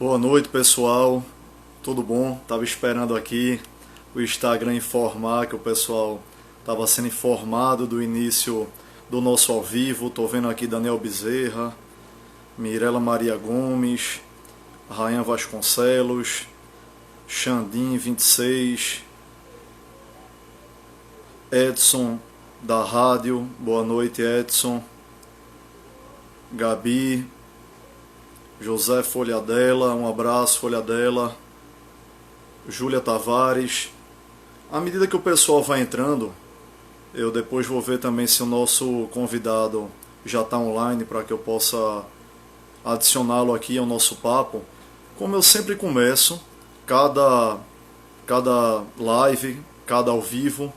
Boa noite, pessoal. Tudo bom? Tava esperando aqui o Instagram informar que o pessoal estava sendo informado do início do nosso ao vivo. Tô vendo aqui Daniel Bezerra, Mirela Maria Gomes, Rayan Vasconcelos, Xandim 26, Edson da rádio. Boa noite, Edson. Gabi, José Folhadela, um abraço, Folhadela. Júlia Tavares. À medida que o pessoal vai entrando, eu depois vou ver também se o nosso convidado já está online para que eu possa adicioná-lo aqui ao nosso papo. Como eu sempre começo, cada live, cada ao vivo,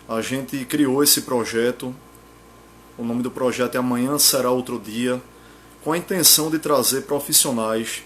a gente criou esse projeto. O nome do projeto é Amanhã Será Outro Dia, com a intenção de trazer profissionais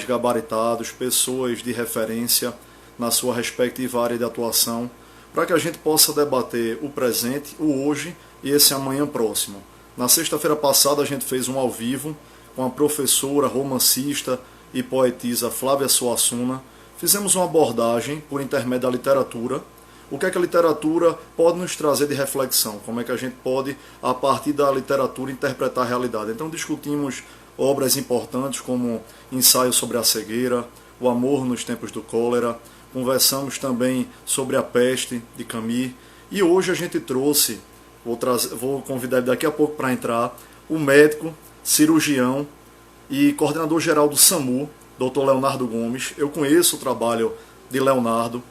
gabaritados, pessoas de referência na sua respectiva área de atuação, para que a gente possa debater o presente, o hoje e esse amanhã próximo. Na sexta-feira passada a gente fez um ao vivo com a professora, romancista e poetisa Flávia Suassuna. Fizemos uma abordagem por intermédio da literatura. O que é que a literatura pode nos trazer de reflexão? Como é que a gente pode, a partir da literatura, interpretar a realidade? Então discutimos obras importantes como Ensaio sobre a Cegueira, O Amor nos Tempos do Cólera, conversamos também sobre A Peste, de Camus, e hoje a gente trouxe, vou convidar ele daqui a pouco para entrar, o médico, cirurgião e coordenador geral do SAMU, Dr. Leonardo Gomes. Eu conheço o trabalho de Leonardo.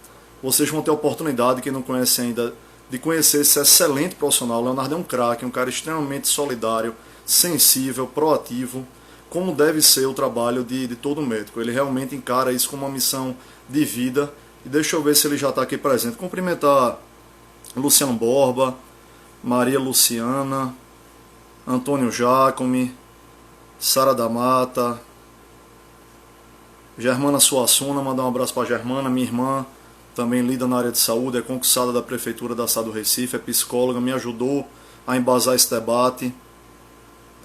Vocês vão ter a oportunidade, quem não conhece ainda, de conhecer esse excelente profissional. O Leonardo é um craque, um cara extremamente solidário, sensível, proativo, como deve ser o trabalho de todo médico. Ele realmente encara isso como uma missão de vida. E deixa eu ver se ele já está aqui presente. Cumprimentar Luciano Borba, Maria Luciana, Antônio Jacome, Sara da Mata, Germana Suassuna, mandar um abraço para Germana, minha irmã, também lida na área de saúde, é concursada da Prefeitura da cidade do Recife, é psicóloga, me ajudou a embasar esse debate.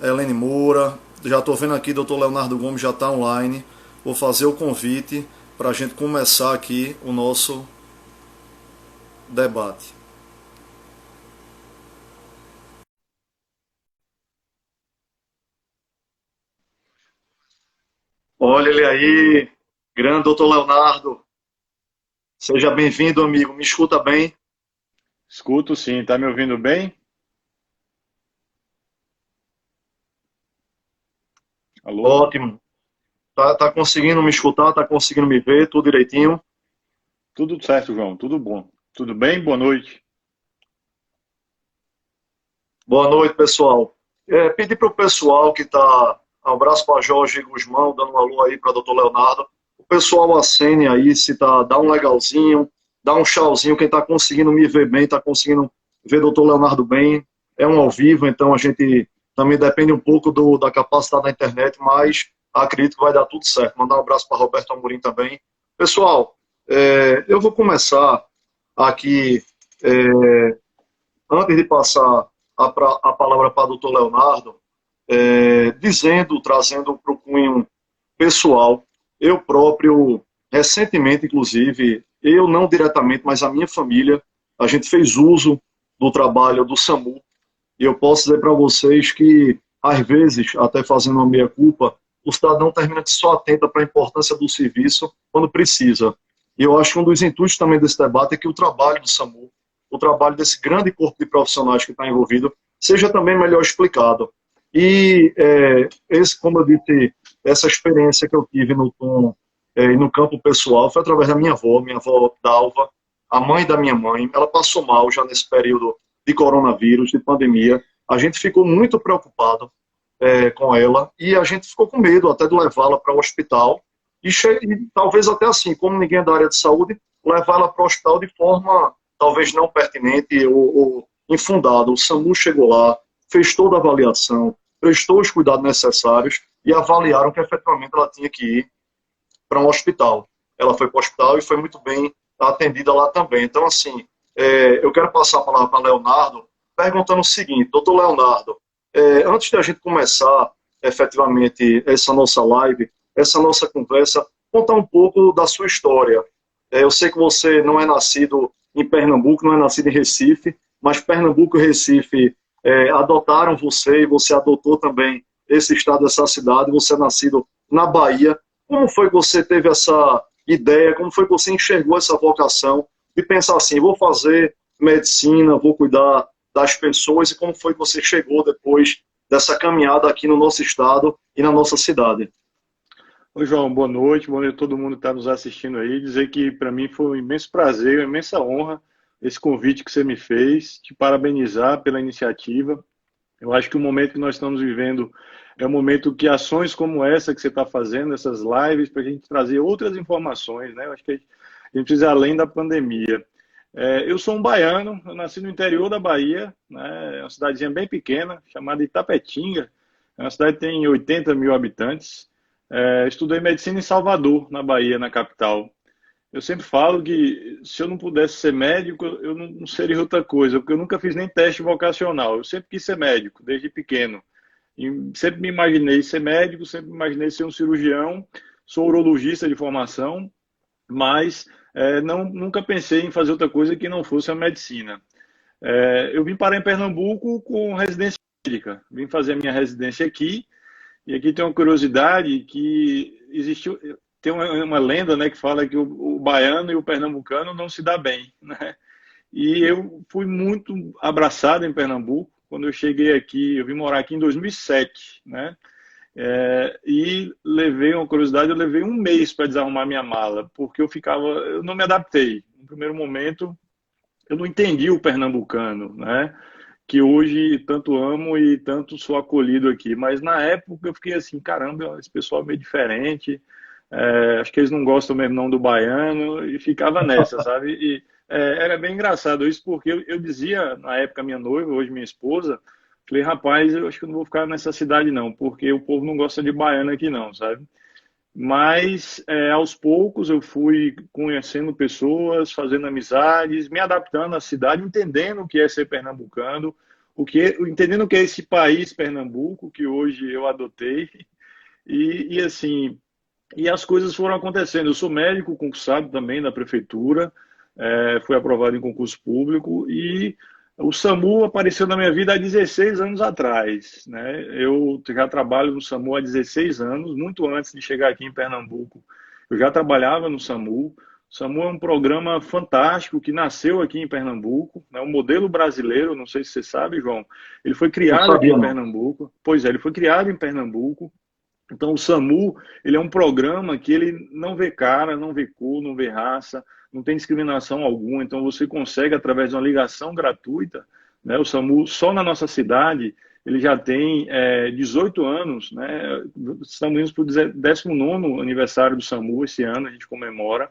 Helene Moura, já estou vendo aqui, doutor Leonardo Gomes já está online. Vou fazer o convite para a gente começar aqui o nosso debate. Olha ele aí, grande doutor Leonardo. Seja bem-vindo, amigo. Me escuta bem? Escuto sim, tá me ouvindo bem? Alô? Ótimo. Tá conseguindo me escutar? Tá conseguindo me ver? Tudo direitinho? Tudo certo, João, tudo bom. Tudo bem? Boa noite. Boa noite, pessoal. Pedir para o pessoal que está. Um abraço para Jorge Guzmão, dando um alô aí para doutor Leonardo. O pessoal acene aí, se tá, dá um legalzinho, dá um tchauzinho. Quem está conseguindo me ver bem, está conseguindo ver doutor Leonardo bem. É um ao vivo, então a gente também depende um pouco da capacidade da internet, mas acredito que vai dar tudo certo. Mandar um abraço para Roberto Amorim também. Pessoal, eu vou começar aqui, antes de passar a palavra para o doutor Leonardo, trazendo para o cunho pessoal, eu próprio, recentemente, inclusive, eu não diretamente, mas a minha família, a gente fez uso do trabalho do SAMU, e eu posso dizer para vocês que, às vezes, até fazendo uma meia-culpa, o cidadão termina que só atenta para a importância do serviço quando precisa. E eu acho que um dos intuitos também desse debate é que o trabalho do SAMU, o trabalho desse grande corpo de profissionais que está envolvido, seja também melhor explicado. E, como eu disse, essa experiência que eu tive no tom e no campo pessoal foi através da minha avó Dalva, a mãe da minha mãe. Ela passou mal já nesse período de coronavírus, de pandemia. A gente ficou muito preocupado com ela e a gente ficou com medo até de levá-la para o hospital e talvez até assim, como ninguém é da área de saúde, levá-la para o hospital de forma talvez não pertinente ou infundada. O SAMU chegou lá, fez toda a avaliação, prestou os cuidados necessários e avaliaram que efetivamente ela tinha que ir para um hospital. Ela foi para o hospital e foi muito bem atendida lá também. Então, assim, eu quero passar a palavra para Leonardo, perguntando o seguinte: doutor Leonardo, antes de a gente começar efetivamente essa nossa live, essa nossa conversa, contar um pouco da sua história. Eu sei que você não é nascido em Pernambuco, não é nascido em Recife, mas Pernambuco e Recife adotaram você e você adotou também esse estado, essa cidade, você é nascido na Bahia. Como foi que você teve essa ideia, como foi que você enxergou essa vocação de pensar assim, vou fazer medicina, vou cuidar das pessoas, e como foi que você chegou depois dessa caminhada aqui no nosso estado e na nossa cidade? Oi, João, boa noite a todo mundo que está nos assistindo aí. Dizer que para mim foi um imenso prazer, uma imensa honra esse convite que você me fez, te parabenizar pela iniciativa. Eu acho que o momento que nós estamos vivendo é um momento que ações como essa que você está fazendo, essas lives, para a gente trazer outras informações, né? Eu acho que a gente precisa ir além da pandemia. Eu sou um baiano, eu nasci no interior da Bahia, né? É uma cidadezinha bem pequena, chamada Itapetinga. É uma cidade que tem 80 mil habitantes. Estudei medicina em Salvador, na Bahia, na capital. Eu sempre falo que se eu não pudesse ser médico, eu não seria outra coisa, porque eu nunca fiz nem teste vocacional. Eu sempre quis ser médico, desde pequeno. E sempre me imaginei ser médico, sempre me imaginei ser um cirurgião. Sou urologista de formação, mas nunca pensei em fazer outra coisa que não fosse a medicina. Eu vim parar em Pernambuco com residência médica. Vim fazer a minha residência aqui. E aqui tem uma curiosidade que existiu, tem uma lenda, né, que fala que o baiano e o pernambucano não se dá bem, né? E eu fui muito abraçado em Pernambuco. Quando eu cheguei aqui, eu vim morar aqui em 2007, né? E levei uma curiosidade, eu levei um mês para desarrumar minha mala, porque eu não me adaptei. No primeiro momento, eu não entendi o pernambucano, né? Que hoje tanto amo e tanto sou acolhido aqui. Mas na época eu fiquei assim, caramba, esse pessoal é meio diferente, acho que eles não gostam mesmo não do baiano, e ficava nessa, sabe? E era bem engraçado isso, porque eu dizia, na época, minha noiva, hoje minha esposa, falei, rapaz, eu acho que eu não vou ficar nessa cidade não, porque o povo não gosta de baiano aqui não, sabe? Mas aos poucos eu fui conhecendo pessoas, fazendo amizades, me adaptando à cidade, entendendo o que é ser pernambucano, entendendo o que é esse país Pernambuco que hoje eu adotei e assim, e as coisas foram acontecendo. Eu sou médico concursado também da prefeitura, fui aprovado em concurso público e o SAMU apareceu na minha vida há 16 anos atrás, né? Eu já trabalho no SAMU há 16 anos, muito antes de chegar aqui em Pernambuco. Eu já trabalhava no SAMU. O SAMU é um programa fantástico que nasceu aqui em Pernambuco, né? Um modelo brasileiro, não sei se você sabe, João. Ele foi Não criado aqui sabia, em não. Pernambuco. Pois é, ele foi criado em Pernambuco. Então, o SAMU, ele é um programa que ele não vê cara, não vê cor, não vê raça, não tem discriminação alguma. Então, você consegue, através de uma ligação gratuita, né? O SAMU, só na nossa cidade, ele já tem 18 anos, né? Estamos indo para o 19º aniversário do SAMU esse ano, a gente comemora.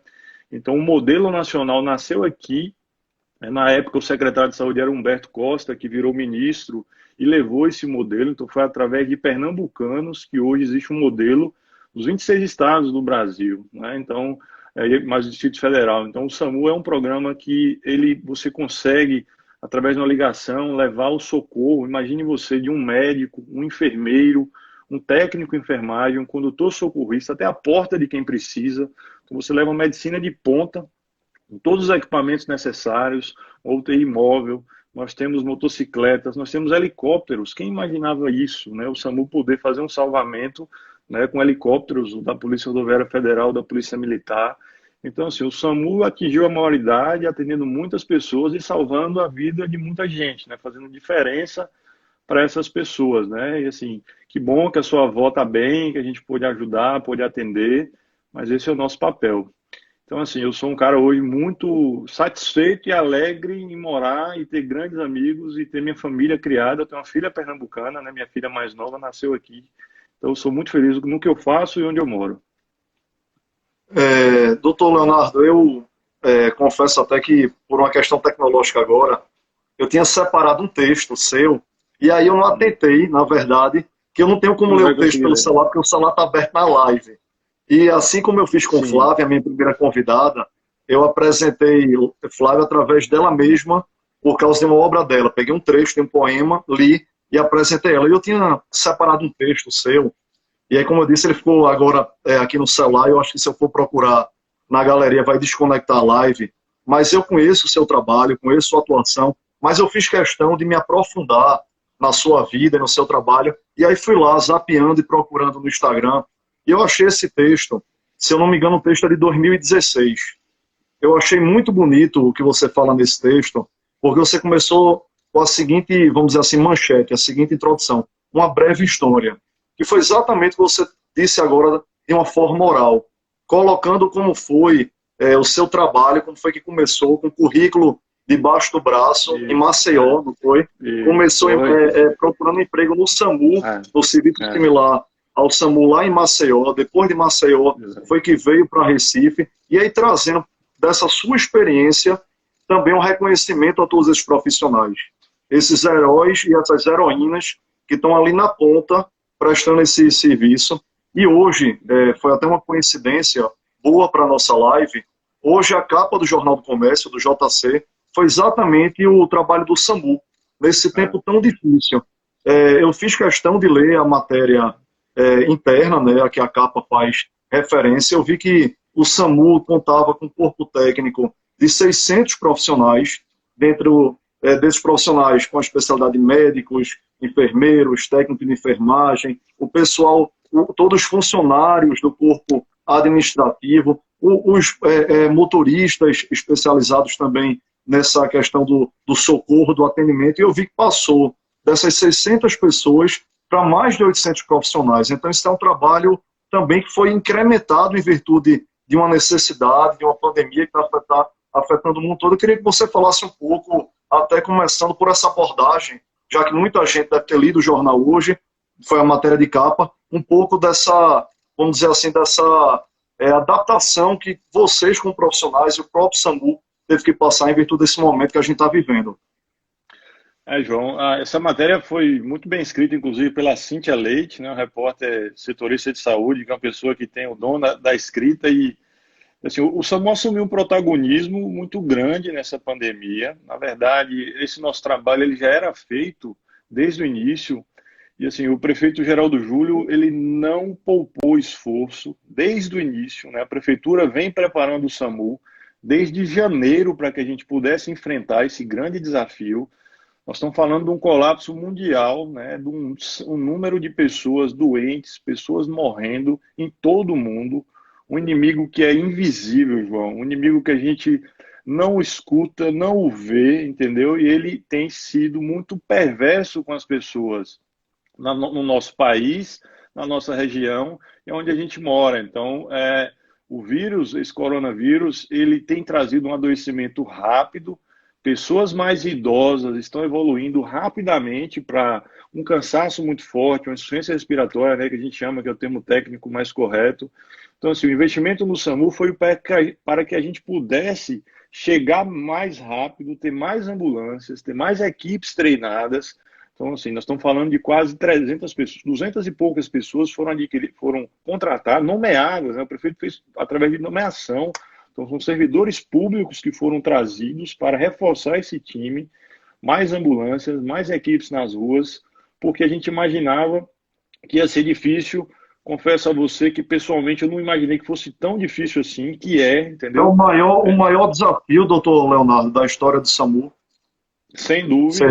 Então, o modelo nacional nasceu aqui. Na época, o secretário de Saúde era Humberto Costa, que virou ministro e levou esse modelo. Então, foi através de pernambucanos que hoje existe um modelo nos 26 estados do Brasil, né? Então, mais o Distrito Federal. Então, o SAMU é um programa que você consegue, através de uma ligação, levar o socorro. Imagine você de um médico, um enfermeiro, um técnico de enfermagem, um condutor socorrista, até a porta de quem precisa. Então, você leva uma medicina de ponta, com todos os equipamentos necessários, UTI móvel, nós temos motocicletas, nós temos helicópteros. Quem imaginava isso, né? O SAMU poder fazer um salvamento, né, com helicópteros da Polícia Rodoviária Federal, da Polícia Militar. Então, assim, o SAMU atingiu a maioridade, atendendo muitas pessoas e salvando a vida de muita gente, né? Fazendo diferença para essas pessoas, né? E assim, que bom que a sua avó está bem, que a gente pôde ajudar, pôde atender, mas esse é o nosso papel. Então, assim, eu sou um cara hoje muito satisfeito e alegre em morar e ter grandes amigos e ter minha família criada. Eu tenho uma filha pernambucana, né? Minha filha mais nova nasceu aqui. Então, eu sou muito feliz no que eu faço e onde eu moro. Doutor Leonardo, eu confesso até que, por uma questão tecnológica agora, eu tinha separado um texto seu, e aí eu não atentei, na verdade, que eu não tenho como Não ler vai o texto conseguir pelo ler. celular, porque o celular está aberto na live. E assim como eu fiz com Sim, Flávia, a minha primeira convidada, eu apresentei Flávia através dela mesma, por causa de uma obra dela. Peguei um trecho de um poema, li e apresentei ela. E eu tinha separado um texto seu, E aí, como eu disse, ele ficou agora aqui no celular. Eu acho que se eu for procurar na galeria vai desconectar a live. Mas eu conheço o seu trabalho, conheço sua atuação, mas eu fiz questão de me aprofundar na sua vida, no seu trabalho. E aí fui lá, zapeando e procurando no Instagram. E eu achei esse texto, se eu não me engano, o texto é de 2016. Eu achei muito bonito o que você fala nesse texto, porque você começou com a seguinte, vamos dizer assim, manchete, a seguinte introdução, uma breve história, que foi exatamente o que você disse agora de uma forma oral, colocando como foi o seu trabalho, como foi que começou, com o currículo debaixo do braço, em Maceió, não foi? Começou procurando emprego no SAMU, no serviço similar ao SAMU lá em Maceió, depois de Maceió foi que veio para Recife, e aí trazendo dessa sua experiência também um reconhecimento a todos esses profissionais, esses heróis e essas heroínas que estão ali na ponta prestando esse serviço. E hoje, foi até uma coincidência boa para a nossa live, hoje a capa do Jornal do Comércio, do JC, foi exatamente o trabalho do SAMU, nesse tempo tão difícil. Eu fiz questão de ler a matéria interna, né, a que a capa faz referência. Eu vi que o SAMU contava com um corpo técnico de 600 profissionais, dentro desses profissionais com a especialidade de médicos, enfermeiros, técnicos de enfermagem, o pessoal, todos os funcionários do corpo administrativo, os motoristas especializados também nessa questão do socorro, do atendimento, e eu vi que passou dessas 600 pessoas para mais de 800 profissionais. Então, isso é um trabalho também que foi incrementado em virtude de uma necessidade, de uma pandemia que está afetando o mundo todo. Eu queria que você falasse um pouco, até começando por essa abordagem, já que muita gente deve ter lido o jornal hoje, foi a matéria de capa, um pouco dessa, vamos dizer assim, dessa adaptação que vocês, como profissionais, e o próprio SAMU, teve que passar em virtude desse momento que a gente está vivendo. João, essa matéria foi muito bem escrita, inclusive, pela Cíntia Leite, né, uma repórter setorista de saúde, que é uma pessoa que tem o dom da escrita. E assim, o SAMU assumiu um protagonismo muito grande nessa pandemia. Na verdade, esse nosso trabalho ele já era feito desde o início. E assim, o prefeito Geraldo Júlio, ele não poupou esforço desde o início, né? A prefeitura vem preparando o SAMU desde janeiro para que a gente pudesse enfrentar esse grande desafio. Nós estamos falando de um colapso mundial, né, de um número de pessoas doentes, pessoas morrendo em todo o mundo, um inimigo que é invisível, João, um inimigo que a gente não escuta, não o vê, entendeu? E ele tem sido muito perverso com as pessoas no nosso país, na nossa região e onde a gente mora. Então, o vírus, esse coronavírus, ele tem trazido um adoecimento rápido. Pessoas mais idosas estão evoluindo rapidamente para um cansaço muito forte, uma insuficiência respiratória, né, que a gente chama, que é o termo técnico mais correto. Então, assim, o investimento no SAMU foi para que a gente pudesse chegar mais rápido, ter mais ambulâncias, ter mais equipes treinadas. Então, assim, nós estamos falando de quase 300 pessoas, 200 e poucas pessoas foram contratadas, nomeadas, né? O prefeito fez através de nomeação. Então, são servidores públicos que foram trazidos para reforçar esse time, mais ambulâncias, mais equipes nas ruas, porque a gente imaginava que ia ser difícil. Confesso a você que, pessoalmente, eu não imaginei que fosse tão difícil assim, entendeu? É o maior desafio, doutor Leonardo, da história do SAMU. Sem dúvida,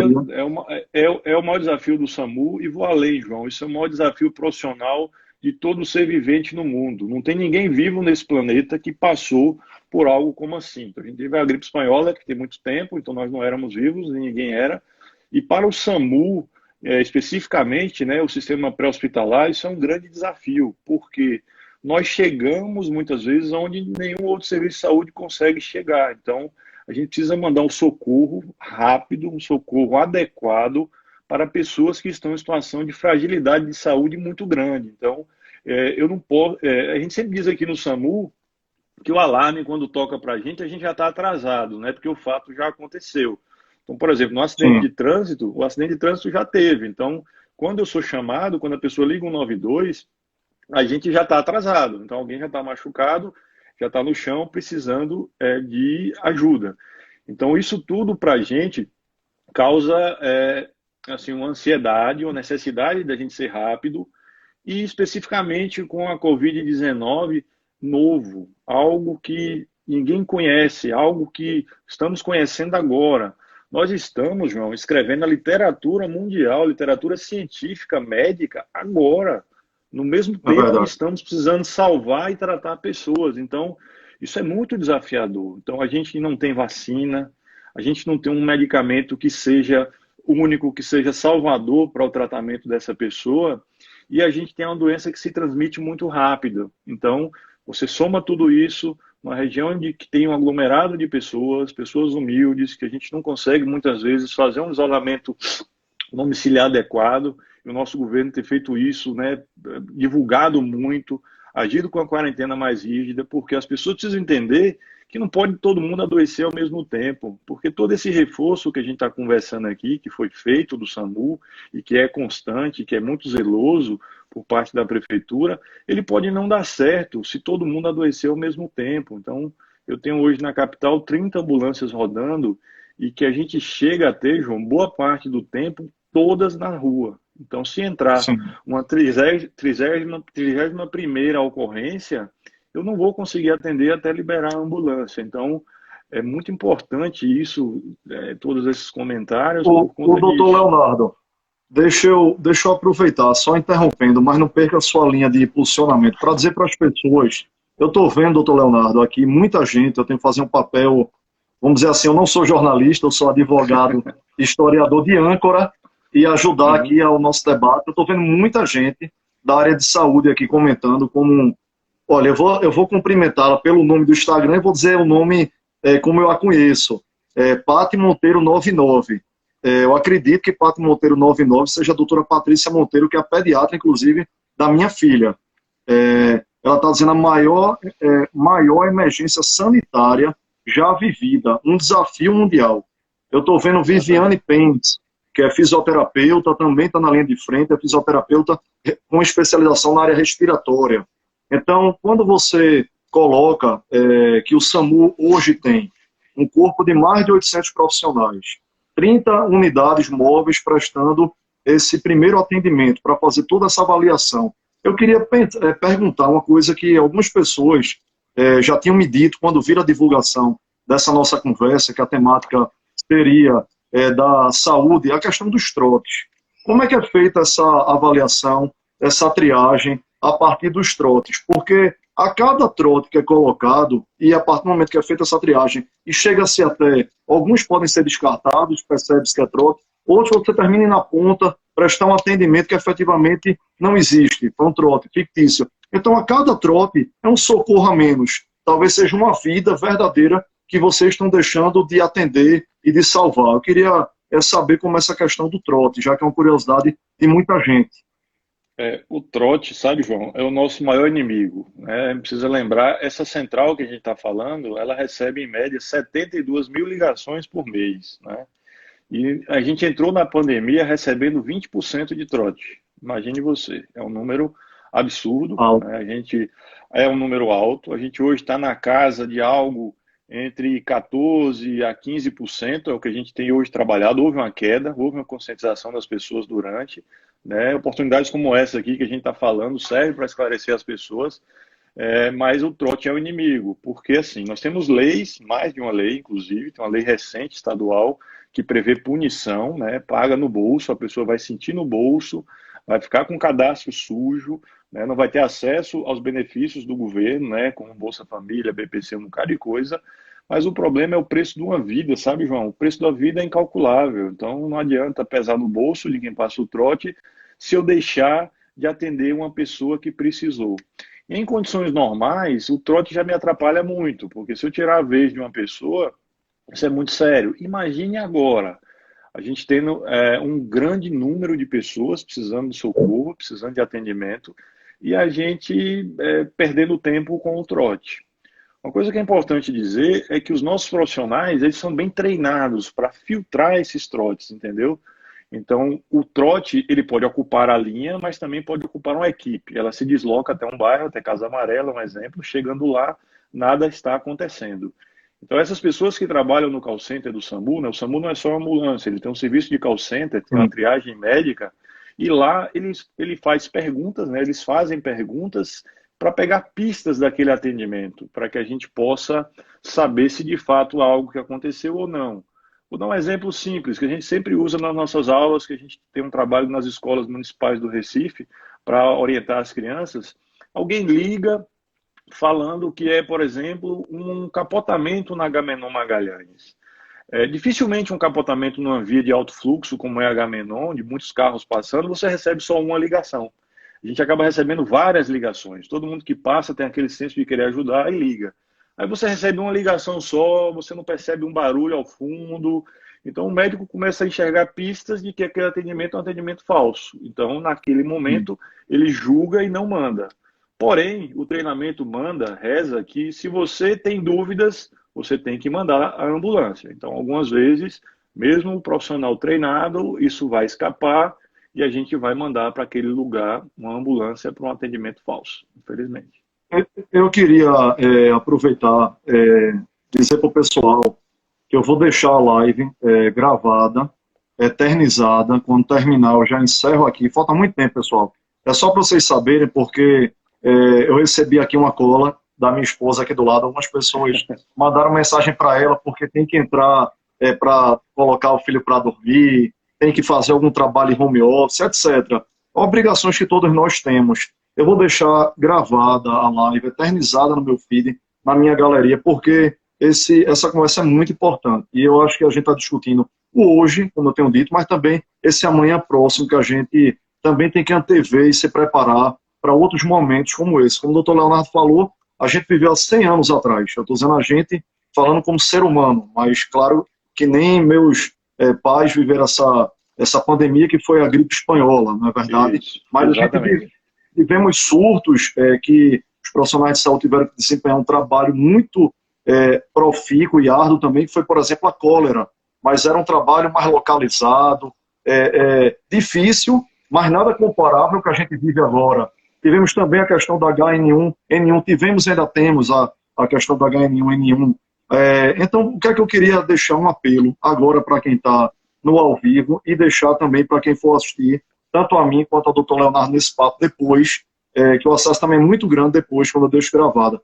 é o maior desafio do SAMU, e vou além, João, isso é o maior desafio profissional de todo ser vivente no mundo. Não tem ninguém vivo nesse planeta que passou por algo como assim. Então, a gente teve a gripe espanhola, que tem muito tempo, então nós não éramos vivos, nem ninguém era. E para o SAMU, especificamente, né, o sistema pré-hospitalar, isso é um grande desafio, porque nós chegamos muitas vezes onde nenhum outro serviço de saúde consegue chegar. Então, a gente precisa mandar um socorro rápido, um socorro adequado para pessoas que estão em situação de fragilidade de saúde muito grande. Então, eu não posso. A gente sempre diz aqui no SAMU que o alarme, quando toca para a gente já está atrasado, né? Porque o fato já aconteceu. Então, por exemplo, no acidente de trânsito, o acidente de trânsito já teve. Então, quando eu sou chamado, quando a pessoa liga 192, a gente já está atrasado. Então, alguém já está machucado, já está no chão precisando de ajuda. Então, isso tudo para a gente causa assim, uma ansiedade, uma necessidade da gente ser rápido e especificamente com a Covid-19 novo, algo que ninguém conhece, algo que estamos conhecendo agora. Nós estamos, João, escrevendo a literatura mundial, literatura científica, médica, agora, no mesmo É tempo que verdade. estamos precisando salvar e tratar pessoas. Então, isso é muito desafiador. Então, a gente não tem vacina, a gente não tem um medicamento que seja único, que seja salvador para o tratamento dessa pessoa, e a gente tem uma doença que se transmite muito rápido. Então, você soma tudo isso numa região que tem um aglomerado de pessoas, pessoas humildes, que a gente não consegue muitas vezes fazer um isolamento domiciliar adequado, e o nosso governo ter feito isso, né, divulgado muito, agido com a quarentena mais rígida, porque as pessoas precisam entender que não pode todo mundo adoecer ao mesmo tempo, porque todo esse reforço que a gente está conversando aqui, que foi feito do SAMU e que é constante, que é muito zeloso por parte da prefeitura, ele pode não dar certo se todo mundo adoecer ao mesmo tempo. Então, eu tenho hoje na capital 30 ambulâncias rodando e que a gente chega a ter, João, boa parte do tempo, todas na rua. Então, se entrar Sim. uma 31ª ocorrência, eu não vou conseguir atender até liberar a ambulância. Então, é muito importante isso, todos esses comentários, por O conta doutor disso. Leonardo, deixa eu aproveitar, só interrompendo, mas não perca a sua linha de impulsionamento, para dizer para as pessoas, eu estou vendo, doutor Leonardo, aqui muita gente, eu tenho que fazer um papel, vamos dizer assim, eu não sou jornalista, eu sou advogado, historiador de âncora, e ajudar Uhum. aqui ao nosso debate. Eu estou vendo muita gente da área de saúde aqui comentando como, olha, eu vou cumprimentá-la pelo nome do Instagram e vou dizer o nome como eu a conheço, Pati Monteiro 99. Eu acredito que Pati Monteiro 99 seja a doutora Patrícia Monteiro, que é a pediatra, inclusive, da minha filha. Ela está dizendo a maior emergência sanitária já vivida, um desafio mundial. Eu estou vendo Viviane Exatamente. Pence, que é fisioterapeuta, também está na linha de frente, é fisioterapeuta com especialização na área respiratória. Então, quando você coloca que o SAMU hoje tem um corpo de mais de 800 profissionais, 30 unidades móveis prestando esse primeiro atendimento para fazer toda essa avaliação. Eu queria perguntar uma coisa que algumas pessoas já tinham me dito quando viram a divulgação dessa nossa conversa, que a temática seria da saúde, a questão dos trotes. Como é que é feita essa avaliação, essa triagem a partir dos trotes? Porque a cada trote que é colocado, e a partir do momento que é feita essa triagem, e chega-se até, alguns podem ser descartados, percebe-se que é trote, outros você termina na ponta, prestar um atendimento que efetivamente não existe, foi um trote fictício. Então, a cada trote é um socorro a menos. Talvez seja uma vida verdadeira que vocês estão deixando de atender e de salvar. Eu queria saber como é essa questão do trote, já que é uma curiosidade de muita gente. O trote, sabe, João, é o nosso maior inimigo, né? Precisa lembrar, essa central que a gente está falando, ela recebe em média 72 mil ligações por mês, né? E a gente entrou na pandemia recebendo 20% de trote. Imagine você, é um número absurdo, Ah, né? A gente é um número alto. A gente hoje está na casa de algo entre 14 a 15%, é o que a gente tem hoje trabalhado. Houve uma queda, houve uma conscientização das pessoas durante, né? Oportunidades como essa aqui que a gente está falando servem para esclarecer as pessoas. Mas o trote é o inimigo, porque assim, nós temos leis, mais de uma lei, inclusive, tem uma lei recente estadual que prevê punição, né? Paga no bolso, a pessoa vai sentir no bolso, vai ficar com o cadastro sujo, né? Não vai ter acesso aos benefícios do governo, né? Como Bolsa Família, BPC, um bocado de coisa. Mas o problema é o preço de uma vida, sabe, João? O preço da vida é incalculável, então não adianta pesar no bolso de quem passa o trote se eu deixar de atender uma pessoa que precisou. Em condições normais, o trote já me atrapalha muito, porque se eu tirar a vez de uma pessoa, isso é muito sério. Imagine agora, a gente tendo um grande número de pessoas precisando de socorro, precisando de atendimento, e a gente perdendo tempo com o trote. Uma coisa que é importante dizer é que os nossos profissionais, eles são bem treinados para filtrar esses trotes, entendeu? Então, o trote, ele pode ocupar a linha, mas também pode ocupar uma equipe. Ela se desloca até um bairro, até Casa Amarela, um exemplo, chegando lá, nada está acontecendo. Então, essas pessoas que trabalham no call center do SAMU, né, o SAMU não é só uma ambulância, ele tem um serviço de call center, tem uma sim. triagem médica, E lá ele faz perguntas, né? Eles fazem perguntas para pegar pistas daquele atendimento, para que a gente possa saber se de fato há algo que aconteceu ou não. Vou dar um exemplo simples, que a gente sempre usa nas nossas aulas, que a gente tem um trabalho nas escolas municipais do Recife para orientar as crianças. Alguém liga falando que é, por exemplo, um capotamento na Agamenon Magalhães. Dificilmente um capotamento numa via de alto fluxo, como é a Agamenon, de muitos carros passando, você recebe só uma ligação. A gente acaba recebendo várias ligações. Todo mundo que passa tem aquele senso de querer ajudar e liga. Aí você recebe uma ligação só, você não percebe um barulho ao fundo. Então o médico começa a enxergar pistas de que aquele atendimento é um atendimento falso. Então, naquele momento, ele julga e não manda. Porém, o treinamento reza que se você tem dúvidas, você tem que mandar a ambulância. Então, algumas vezes, mesmo o profissional treinado, isso vai escapar e a gente vai mandar para aquele lugar uma ambulância para um atendimento falso, infelizmente. Eu queria aproveitar, dizer para o pessoal que eu vou deixar a live gravada, eternizada. Quando terminar, eu já encerro aqui. Falta muito tempo, pessoal. É só para vocês saberem, porque eu recebi aqui uma cola da minha esposa aqui do lado. Algumas pessoas mandaram mensagem para ela porque tem que entrar para colocar o filho para dormir, tem que fazer algum trabalho em home office, etc. Obrigações que todos nós temos. Eu vou deixar gravada a live, eternizada no meu feed, na minha galeria, porque essa conversa é muito importante. E eu acho que a gente está discutindo o hoje, como eu tenho dito, mas também esse amanhã próximo, que a gente também tem que antever e se preparar para outros momentos como esse. Como o doutor Leonardo falou, a gente viveu há 100 anos atrás. Eu estou dizendo a gente falando como ser humano, mas claro que nem meus pais viveram essa pandemia que foi a gripe espanhola, não é verdade? Isso, mas exatamente. A gente tivemos surtos que os profissionais de saúde tiveram que desempenhar um trabalho muito profícuo e árduo também, que foi, por exemplo, a cólera. Mas era um trabalho mais localizado, difícil, mas nada comparável ao que a gente vive agora. Tivemos também a questão da H1N1, tivemos e ainda temos a questão da H1N1. Então, o que é que eu queria deixar um apelo agora para quem está no ao vivo e deixar também para quem for assistir, tanto a mim quanto ao doutor Leonardo nesse papo depois, que o acesso também é muito grande depois, quando eu deixo gravada.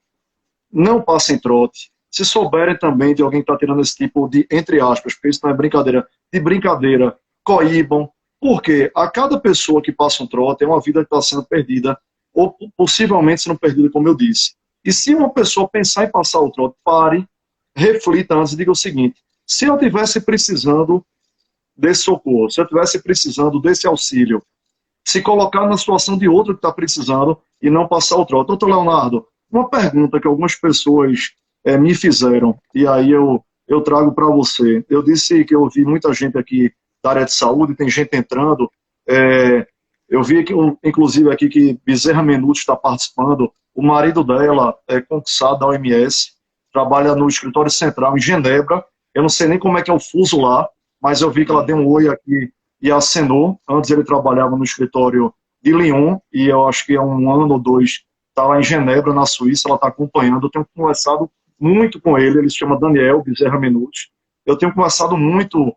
Não passem trote. Se souberem também de alguém que está tirando esse tipo de, entre aspas, porque isso não é brincadeira, de brincadeira, coíbam, porque a cada pessoa que passa um trote é uma vida que está sendo perdida, ou possivelmente sendo perdida, como eu disse. E se uma pessoa pensar em passar o trote, pare, reflita antes e diga o seguinte: se eu estivesse precisando desse socorro, se eu estivesse precisando desse auxílio, se colocar na situação de outro que está precisando e não passar o trote. Doutor Leonardo, uma pergunta que algumas pessoas me fizeram, e aí eu trago para você. Eu disse que eu vi muita gente aqui da área de saúde, tem gente entrando. Eu vi, inclusive, aqui que Bezerra Menuti está participando. O marido dela é concursado da OMS, trabalha no escritório central em Genebra. Eu não sei nem como é que é o fuso lá, mas eu vi que ela deu um oi aqui e acenou. Antes ele trabalhava no escritório de Lyon, e eu acho que há um ano ou dois está lá em Genebra, na Suíça. Ela está acompanhando. Eu tenho conversado muito com ele se chama Daniel Bezerra Menuti. Eu tenho conversado muito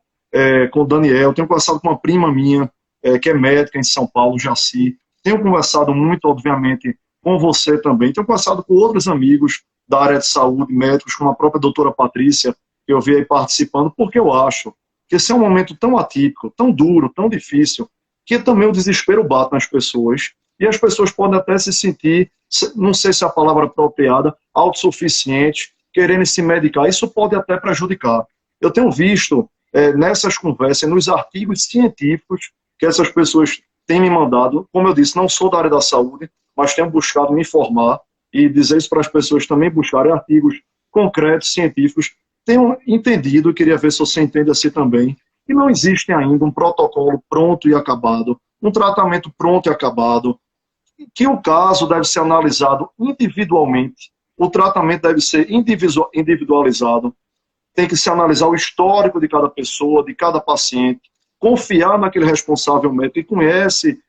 com o Daniel, tenho conversado com uma prima minha, que é médica em São Paulo, Jaci. Tenho conversado muito, obviamente, com você também. Tenho conversado com outros amigos da área de saúde, médicos, como a própria doutora Patrícia, que eu vi aí participando, porque eu acho que esse é um momento tão atípico, tão duro, tão difícil, que também o desespero bate nas pessoas, e as pessoas podem até se sentir, não sei se é a palavra apropriada, autossuficiente, querendo se medicar. Isso pode até prejudicar. Eu tenho visto nessas conversas, nos artigos científicos que essas pessoas têm me mandado, como eu disse, não sou da área da saúde, mas tenho buscado me informar e dizer isso para as pessoas também buscarem artigos concretos, científicos. Tenho entendido, queria ver se você entende assim também, que não existe ainda um protocolo pronto e acabado, um tratamento pronto e acabado, que o caso deve ser analisado individualmente, o tratamento deve ser individualizado, tem que se analisar o histórico de cada pessoa, de cada paciente, confiar naquele responsável médico que conhece,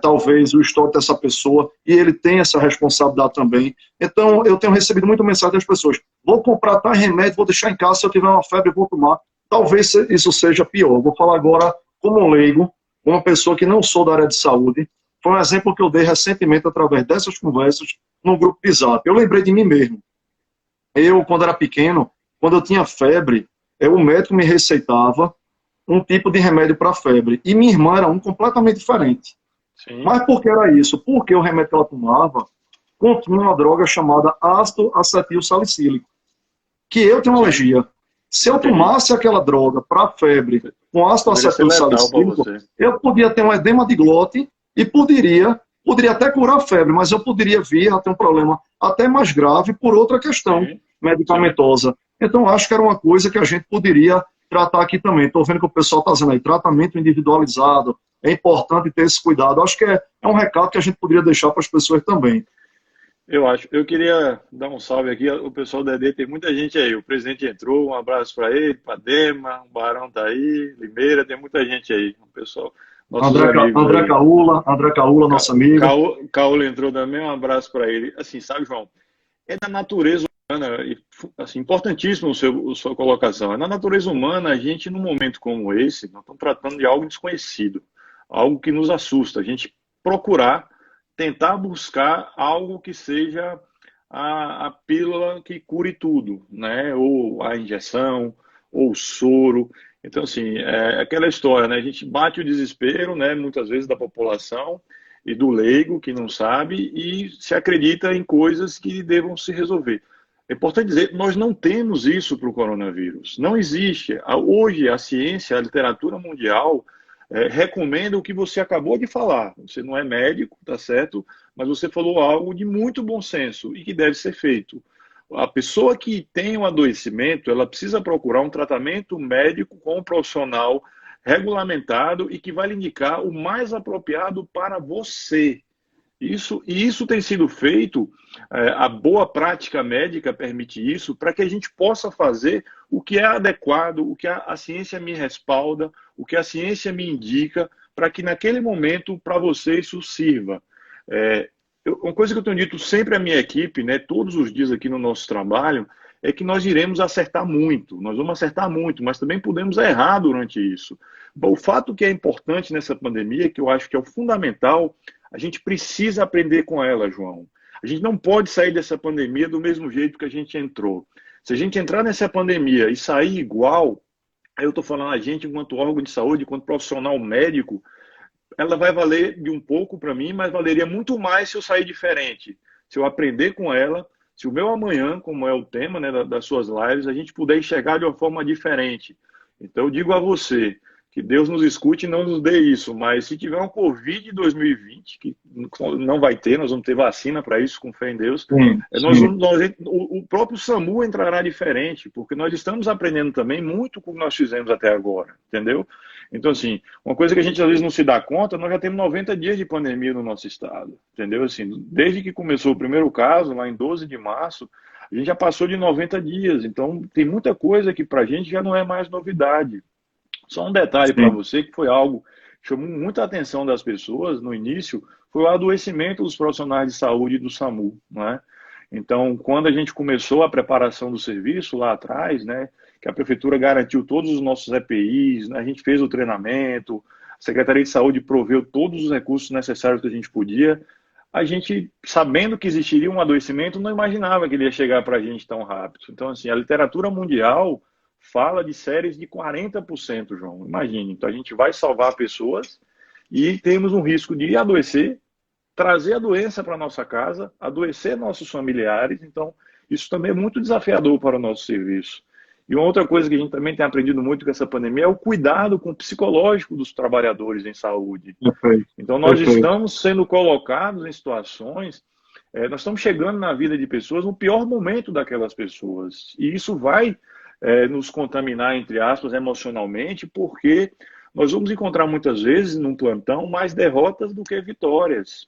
talvez, o histórico dessa pessoa, e ele tem essa responsabilidade também. Então, eu tenho recebido muita mensagem das pessoas: vou comprar tal remédio, vou deixar em casa, se eu tiver uma febre, vou tomar. Talvez isso seja pior. Vou falar agora como um leigo, uma pessoa que não sou da área de saúde. Foi um exemplo que eu dei recentemente através dessas conversas no grupo de Zap. Eu lembrei de mim mesmo. Eu, quando era pequeno, quando eu tinha febre, o médico me receitava um tipo de remédio para febre. E minha irmã era um completamente diferente. Sim, Mas por que era isso? Porque o remédio que ela tomava continha uma droga chamada ácido acetil salicílico, que eu tenho uma sim, alergia. Se eu entendi. tomasse aquela droga para febre com ácido Poderia ser acetil letal para salicílico, você. eu podia ter um edema de glote e poderia até curar a febre, mas eu poderia vir a ter um problema até mais grave por outra questão Sim, sim. medicamentosa. Então, acho que era uma coisa que a gente poderia tratar aqui também. Estou vendo que o pessoal está dizendo aí, tratamento individualizado, é importante ter esse cuidado. Acho que é um recado que a gente poderia deixar para as pessoas também. Eu acho. Eu queria dar um salve aqui. O pessoal da ED tem muita gente aí. O presidente entrou, um abraço para ele, para Dema, o Barão tá aí, Limeira, tem muita gente aí. O pessoal, nossos amigos aí. André Caula, nosso amigo. Caolo entrou também, um abraço para ele. Assim, sabe, João? É da natureza humana, e assim, importantíssimo a sua colocação. É na natureza humana a gente, num momento como esse, nós estamos tratando de algo desconhecido, algo que nos assusta. A gente procurar, tentar buscar algo que seja a pílula que cure tudo, né? Ou a injeção, ou o soro. Então, assim, é aquela história, né? A gente bate o desespero, né? Muitas vezes da população e do leigo que não sabe e se acredita em coisas que devam se resolver. É importante dizer, nós não temos isso para o coronavírus. Não existe. Hoje, a ciência, a literatura mundial recomenda o que você acabou de falar. Você não é médico, tá certo? Mas você falou algo de muito bom senso e que deve ser feito. A pessoa que tem um adoecimento, ela precisa procurar um tratamento médico com um profissional regulamentado e que vai lhe indicar o mais apropriado para você. Isso tem sido feito, a boa prática médica permite isso, para que a gente possa fazer o que é adequado, o que a ciência me respalda, o que a ciência me indica, para que naquele momento, para você, isso sirva. Uma coisa que eu tenho dito sempre à minha equipe, né, todos os dias aqui no nosso trabalho, é que nós iremos acertar muito, nós vamos acertar muito, mas também podemos errar durante isso. Bom, o fato que é importante nessa pandemia, que eu acho que é o fundamental, a gente precisa aprender com ela, João. A gente não pode sair dessa pandemia do mesmo jeito que a gente entrou. Se a gente entrar nessa pandemia e sair igual, aí eu estou falando a gente enquanto órgão de saúde, enquanto profissional médico, ela vai valer de um pouco para mim, mas valeria muito mais se eu sair diferente. Se eu aprender com ela, se o meu amanhã, como é o tema, né, das suas lives, a gente puder enxergar de uma forma diferente. Então eu digo a você, que Deus nos escute e não nos dê isso, mas se tiver um Covid 2020, que não vai ter, nós vamos ter vacina para isso, com fé em Deus, Sim, sim. o próprio SAMU entrará diferente, porque nós estamos aprendendo também muito com o que nós fizemos até agora, entendeu? Então, assim, uma coisa que a gente às vezes não se dá conta, nós já temos 90 dias de pandemia no nosso estado, entendeu? Assim, desde que começou o primeiro caso, lá em 12 de março, a gente já passou de 90 dias, então tem muita coisa que para a gente já não é mais novidade. Só um detalhe para Sim. você, que foi algo que chamou muita atenção das pessoas no início, foi o adoecimento dos profissionais de saúde do SAMU, né? Então, quando a gente começou a preparação do serviço lá atrás, né, que a prefeitura garantiu todos os nossos EPIs, né, a gente fez o treinamento, a Secretaria de Saúde proveu todos os recursos necessários que a gente podia, a gente, sabendo que existiria um adoecimento, não imaginava que ele ia chegar para a gente tão rápido. Então, assim, a literatura mundial fala de séries de 40%, João. Imagine. Então, a gente vai salvar pessoas e temos um risco de adoecer, trazer a doença para nossa casa, adoecer nossos familiares. Então, isso também é muito desafiador para o nosso serviço. E uma outra coisa que a gente também tem aprendido muito com essa pandemia é o cuidado com o psicológico dos trabalhadores em saúde. Perfeito. Então, nós Perfeito. estamos sendo colocados em situações, nós estamos chegando na vida de pessoas no pior momento daquelas pessoas. E isso vai nos contaminar, entre aspas, emocionalmente, porque nós vamos encontrar muitas vezes num plantão mais derrotas do que vitórias.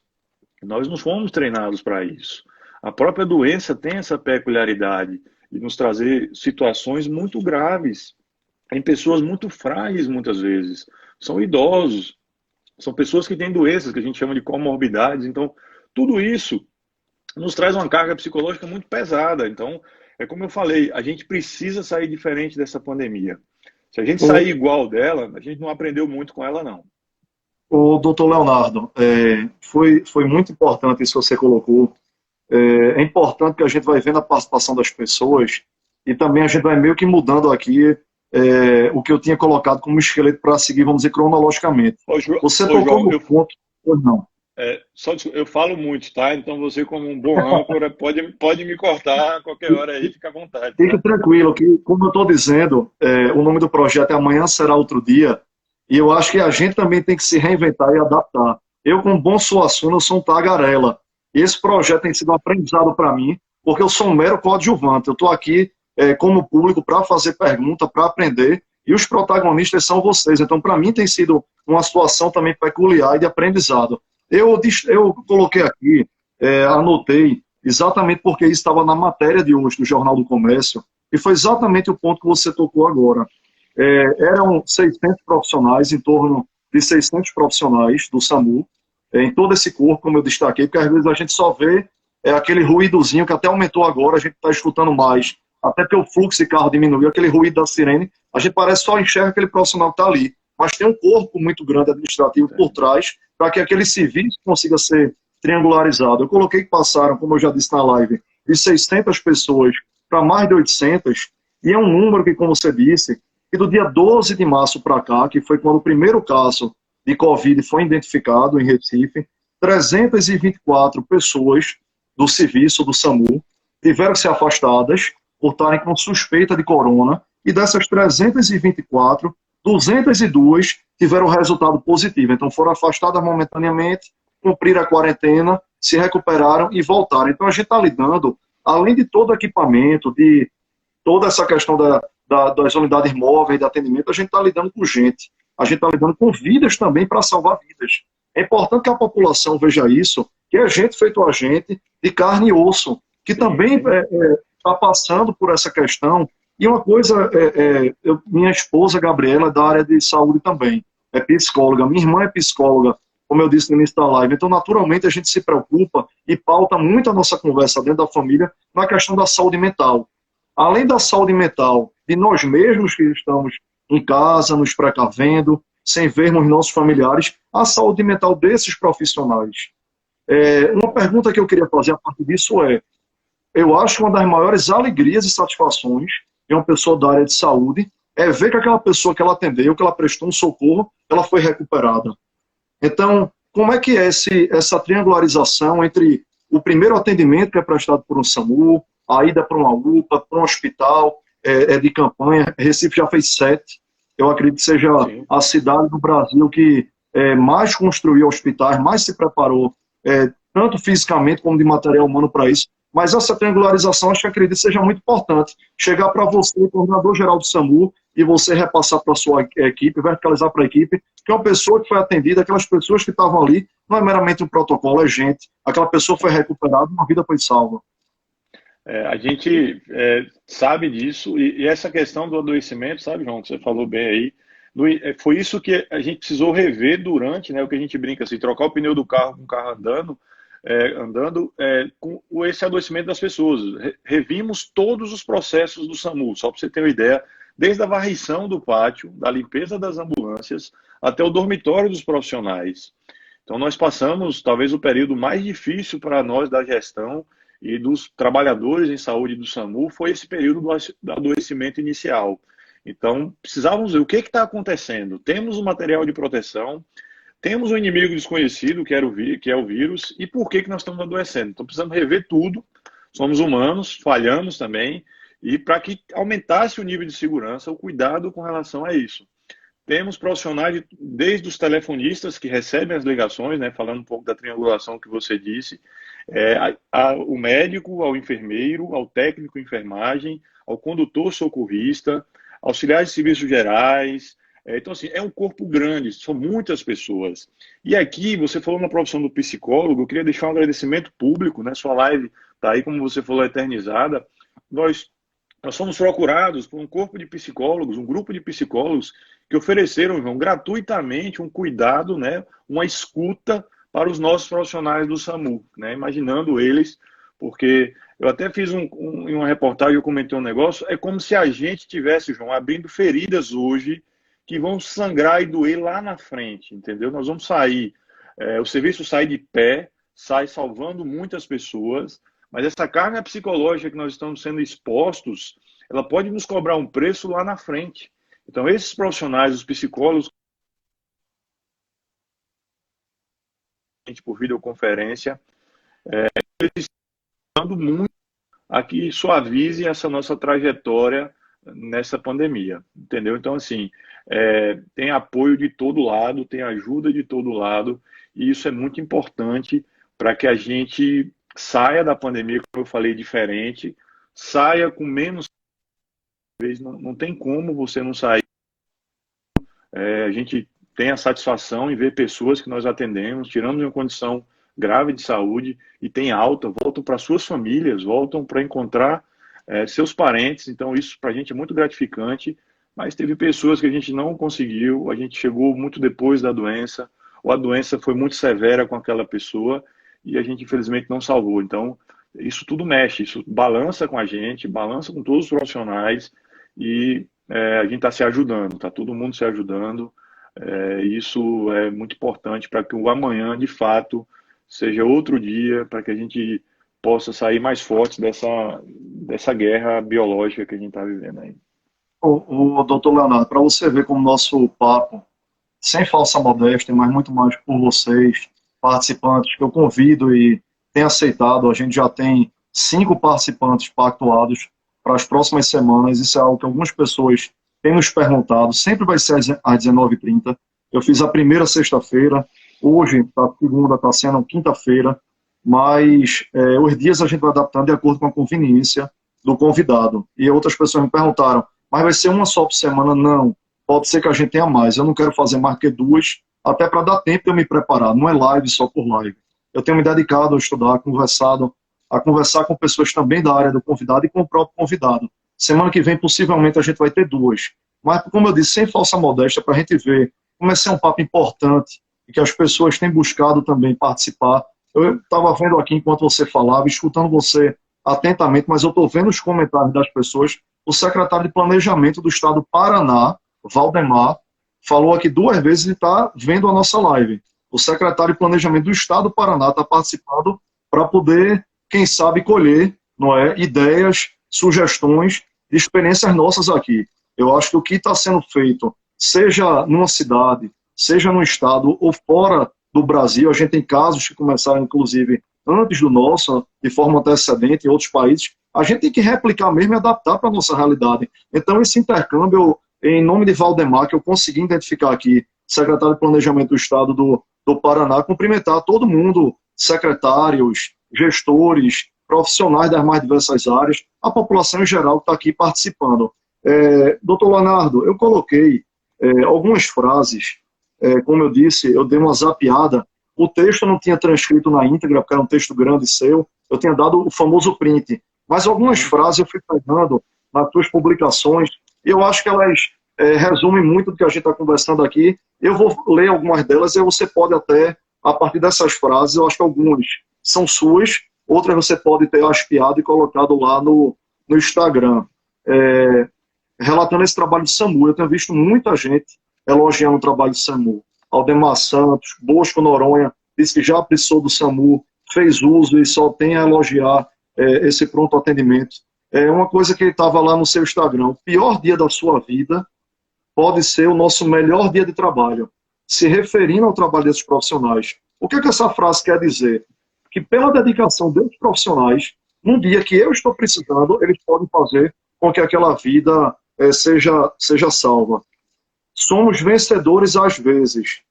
Nós não fomos treinados para isso. A própria doença tem essa peculiaridade de nos trazer situações muito graves em pessoas muito frágeis, muitas vezes. São idosos, são pessoas que têm doenças que a gente chama de comorbidades. Então, tudo isso nos traz uma carga psicológica muito pesada. Então, é como eu falei, a gente precisa sair diferente dessa pandemia. Se a gente sair igual dela, a gente não aprendeu muito com ela, não. O doutor Leonardo, foi muito importante isso que você colocou. É importante que a gente vai vendo a participação das pessoas e também a gente vai meio que mudando aqui o que eu tinha colocado como esqueleto para seguir, vamos dizer, cronologicamente. Você tocou João, no ponto, ou não? eu falo muito, tá? Então você, como um bom âncora, pode me cortar a qualquer hora aí, fica à vontade, Fique tá? tranquilo, que, como eu estou dizendo, o nome do projeto é Amanhã Será Outro Dia, e eu acho que a gente também tem que se reinventar e adaptar. Eu, como bom suaçuno, eu sou um tagarela. Esse projeto tem sido um aprendizado para mim, porque eu sou um mero coadjuvante. Eu estou aqui como público para fazer pergunta, para aprender, e os protagonistas são vocês. Então, para mim, tem sido uma situação também peculiar e de aprendizado. Eu coloquei aqui, anotei, exatamente porque isso estava na matéria de hoje do Jornal do Comércio, e foi exatamente o ponto que você tocou agora. Eram 600 profissionais, em torno de 600 profissionais do SAMU, em todo esse corpo, como eu destaquei, porque às vezes a gente só vê aquele ruídozinho que até aumentou agora, a gente está escutando mais, até que o fluxo de carro diminuiu, aquele ruído da sirene, a gente parece só enxerga aquele profissional que está ali, mas tem um corpo muito grande administrativo por trás, para que aquele serviço consiga ser triangularizado. Eu coloquei que passaram, como eu já disse na live, de 600 pessoas para mais de 800, e é um número que, como você disse, que do dia 12 de março para cá, que foi quando o primeiro caso de Covid foi identificado em Recife, 324 pessoas do serviço do SAMU tiveram que ser afastadas por estarem com suspeita de corona, e dessas 324, 202 tiveram resultado positivo. Então foram afastadas momentaneamente, cumpriram a quarentena, se recuperaram e voltaram. Então a gente está lidando, além de todo o equipamento, de toda essa questão das unidades móveis de atendimento, a gente está lidando com gente. A gente está lidando com vidas também para salvar vidas. É importante que a população veja isso, que é gente feito a gente, de carne e osso, que também está passando por essa questão. E uma coisa, minha esposa, Gabriela, é da área de saúde também, é psicóloga. Minha irmã é psicóloga, como eu disse no início da live. Então, naturalmente, a gente se preocupa e pauta muito a nossa conversa dentro da família na questão da saúde mental. Além da saúde mental de nós mesmos que estamos em casa, nos precavendo, sem vermos nossos familiares, a saúde mental desses profissionais. Uma pergunta que eu queria fazer a partir disso eu acho que uma das maiores alegrias e satisfações de uma pessoa da área de saúde é ver que aquela pessoa que ela atendeu, que ela prestou um socorro, ela foi recuperada. Então, como é que é essa triangularização entre o primeiro atendimento que é prestado por um SAMU, a ida para uma UPA, para um hospital de campanha? Recife já fez 7. Eu acredito que seja Sim. a cidade do Brasil que mais construiu hospitais, mais se preparou, tanto fisicamente como de material humano para isso. Mas essa triangularização, acho que acredito que seja muito importante. Chegar para você, coordenador-geral do SAMU, e você repassar para a sua equipe, verticalizar para a equipe, que é uma pessoa que foi atendida, aquelas pessoas que estavam ali, não é meramente um protocolo, é gente. Aquela pessoa foi recuperada, uma vida foi salva. A gente sabe disso, e essa questão do adoecimento, sabe, João, que você falou bem aí, foi isso que a gente precisou rever durante, né, o que a gente brinca assim, trocar o pneu do carro com o carro andando, com esse adoecimento das pessoas. Revimos todos os processos do SAMU, só para você ter uma ideia, desde a varrição do pátio, da limpeza das ambulâncias, até o dormitório dos profissionais. Então nós passamos talvez o período mais difícil para nós da gestão e dos trabalhadores em saúde do SAMU, foi esse período do adoecimento inicial. Então precisávamos ver o que está acontecendo. Temos o material de proteção, temos um inimigo desconhecido, que é o vírus, e por que nós estamos adoecendo? Então precisamos rever tudo, somos humanos, falhamos também, e para que aumentasse o nível de segurança, o cuidado com relação a isso. Temos profissionais, desde os telefonistas que recebem as ligações, né, falando um pouco da triangulação que você disse, o médico, ao enfermeiro, ao técnico de enfermagem, ao condutor socorrista, auxiliares de serviços gerais. Então, assim, é um corpo grande, são muitas pessoas. E aqui, você falou na profissão do psicólogo, eu queria deixar um agradecimento público, né? Sua live está aí, como você falou, eternizada. Nós fomos procurados por um corpo de psicólogos, um grupo de psicólogos que ofereceram, João, gratuitamente um cuidado, né? Uma escuta para os nossos profissionais do SAMU, né? Imaginando eles, porque eu até fiz em uma reportagem, eu comentei um negócio, é como se a gente tivesse, João, abrindo feridas hoje que vão sangrar e doer lá na frente, entendeu? Nós vamos sair, o serviço sai de pé, sai salvando muitas pessoas, mas essa carga psicológica que nós estamos sendo expostos, ela pode nos cobrar um preço lá na frente. Então, esses profissionais, os psicólogos, por videoconferência, eles estão dando muito a que suavize essa nossa trajetória nessa pandemia, entendeu? Então, assim, tem apoio de todo lado, tem ajuda de todo lado, e isso é muito importante para que a gente saia da pandemia, como eu falei, diferente, saia com menos. Não tem como você não sair. A gente tem a satisfação em ver pessoas que nós atendemos, tiramos em uma condição grave de saúde e tem alta, voltam para suas famílias, voltam para encontrar seus parentes. Então isso para a gente é muito gratificante, mas teve pessoas que a gente não conseguiu, a gente chegou muito depois da doença, ou a doença foi muito severa com aquela pessoa e a gente infelizmente não salvou. Então isso tudo mexe, isso balança com a gente, balança com todos os profissionais e a gente está se ajudando, está todo mundo se ajudando. Isso é muito importante para que o amanhã, de fato, seja outro dia, para que a gente possa sair mais fortes dessa guerra biológica que a gente está vivendo aí. O doutor Leonardo, para você ver como nosso papo, sem falsa modéstia, mas muito mais por vocês, participantes, que eu convido e tem aceitado, a gente já tem 5 participantes pactuados para as próximas semanas. Isso é algo que algumas pessoas têm nos perguntado, sempre vai ser às 19h30. Eu fiz a primeira sexta-feira, hoje, a segunda está sendo quinta-feira, mas os dias a gente vai adaptando de acordo com a conveniência do convidado. E outras pessoas me perguntaram, mas vai ser uma só por semana? Não, pode ser que a gente tenha mais. Eu não quero fazer mais que 2, até para dar tempo de eu me preparar. Não é live só por live. Eu tenho me dedicado a estudar, a conversar com pessoas também da área do convidado e com o próprio convidado. Semana que vem, possivelmente, a gente vai ter 2. Mas, como eu disse, sem falsa modéstia, para a gente ver como esse é um papo importante e que as pessoas têm buscado também participar. Eu estava vendo aqui, enquanto você falava, escutando você atentamente, mas eu estou vendo os comentários das pessoas. O secretário de Planejamento do Estado do Paraná, Valdemar, falou aqui 2 vezes e está vendo a nossa live. O secretário de Planejamento do Estado do Paraná está participando para poder, quem sabe, colher, não é, ideias, sugestões de experiências nossas aqui. Eu acho que o que está sendo feito, seja numa cidade, seja no estado ou fora do Brasil, a gente tem casos que começaram, inclusive, antes do nosso, de forma antecedente em outros países, a gente tem que replicar mesmo e adaptar para a nossa realidade. Então, esse intercâmbio, em nome de Valdemar, que eu consegui identificar aqui, secretário de Planejamento do Estado do Paraná, cumprimentar todo mundo, secretários, gestores, profissionais das mais diversas áreas, a população em geral que está aqui participando. Doutor Leonardo, eu coloquei algumas frases, como eu disse, eu dei uma zapeada, o texto não tinha transcrito na íntegra, porque era um texto grande seu, eu tinha dado o famoso print, mas algumas frases eu fui pegando nas suas publicações, e eu acho que elas resumem muito do que a gente está conversando aqui. Eu vou ler algumas delas e você pode até, a partir dessas frases, eu acho que algumas são suas, outras você pode ter aspeado e colocado lá no Instagram. Relatando esse trabalho de SAMU, eu tenho visto muita gente elogiando o trabalho de SAMU. Aldemar Santos, Bosco Noronha, disse que já precisou do SAMU, fez uso e só tem a elogiar esse pronto atendimento. Uma coisa que ele estava lá no seu Instagram, o pior dia da sua vida pode ser o nosso melhor dia de trabalho, se referindo ao trabalho desses profissionais. O que essa frase quer dizer? Que pela dedicação desses profissionais, num dia que eu estou precisando, eles podem fazer com que aquela vida seja salva. Somos vencedores às vezes,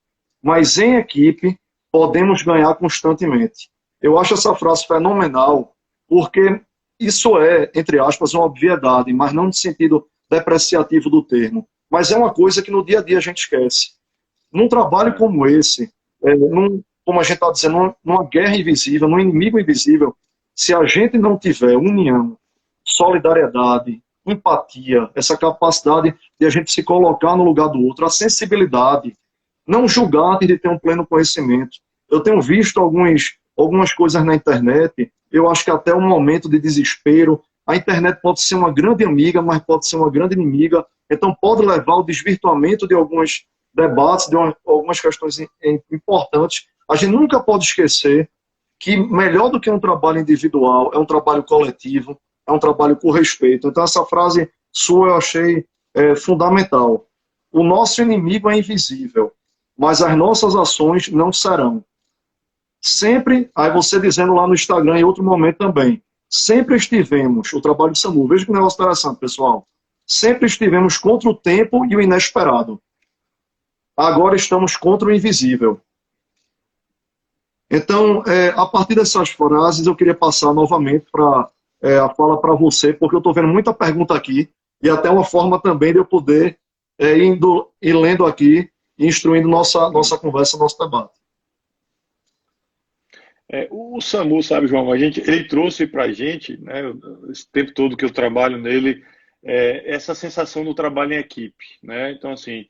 mas em equipe podemos ganhar constantemente. Eu acho essa frase fenomenal, porque isso é, entre aspas, uma obviedade, mas não no sentido depreciativo do termo. Mas é uma coisa que no dia a dia a gente esquece. Num trabalho como esse, como a gente está dizendo, numa guerra invisível, num inimigo invisível, se a gente não tiver união, solidariedade, empatia, essa capacidade de a gente se colocar no lugar do outro, a sensibilidade, não julgar antes de ter um pleno conhecimento. Eu tenho visto algumas coisas na internet, eu acho que até um momento de desespero, a internet pode ser uma grande amiga, mas pode ser uma grande inimiga Então pode levar ao desvirtuamento de alguns debates, de algumas questões importantes. A gente nunca pode esquecer que melhor do que um trabalho individual é um trabalho coletivo, é um trabalho com respeito. Então essa frase sua eu achei fundamental. O nosso inimigo é invisível, mas as nossas ações não serão. Sempre, aí você dizendo lá no Instagram em outro momento também, sempre estivemos, o trabalho de SAMU, veja que negócio interessante, pessoal, sempre estivemos contra o tempo e o inesperado. Agora estamos contra o invisível. Então, a partir dessas frases, eu queria passar novamente a fala para você, porque eu estou vendo muita pergunta aqui, e até uma forma também de eu poder indo e lendo aqui, instruindo nossa conversa, nosso debate. O SAMU, sabe, João, ele trouxe para a gente, né, esse tempo todo que eu trabalho nele, essa sensação do trabalho em equipe, né? Então, assim,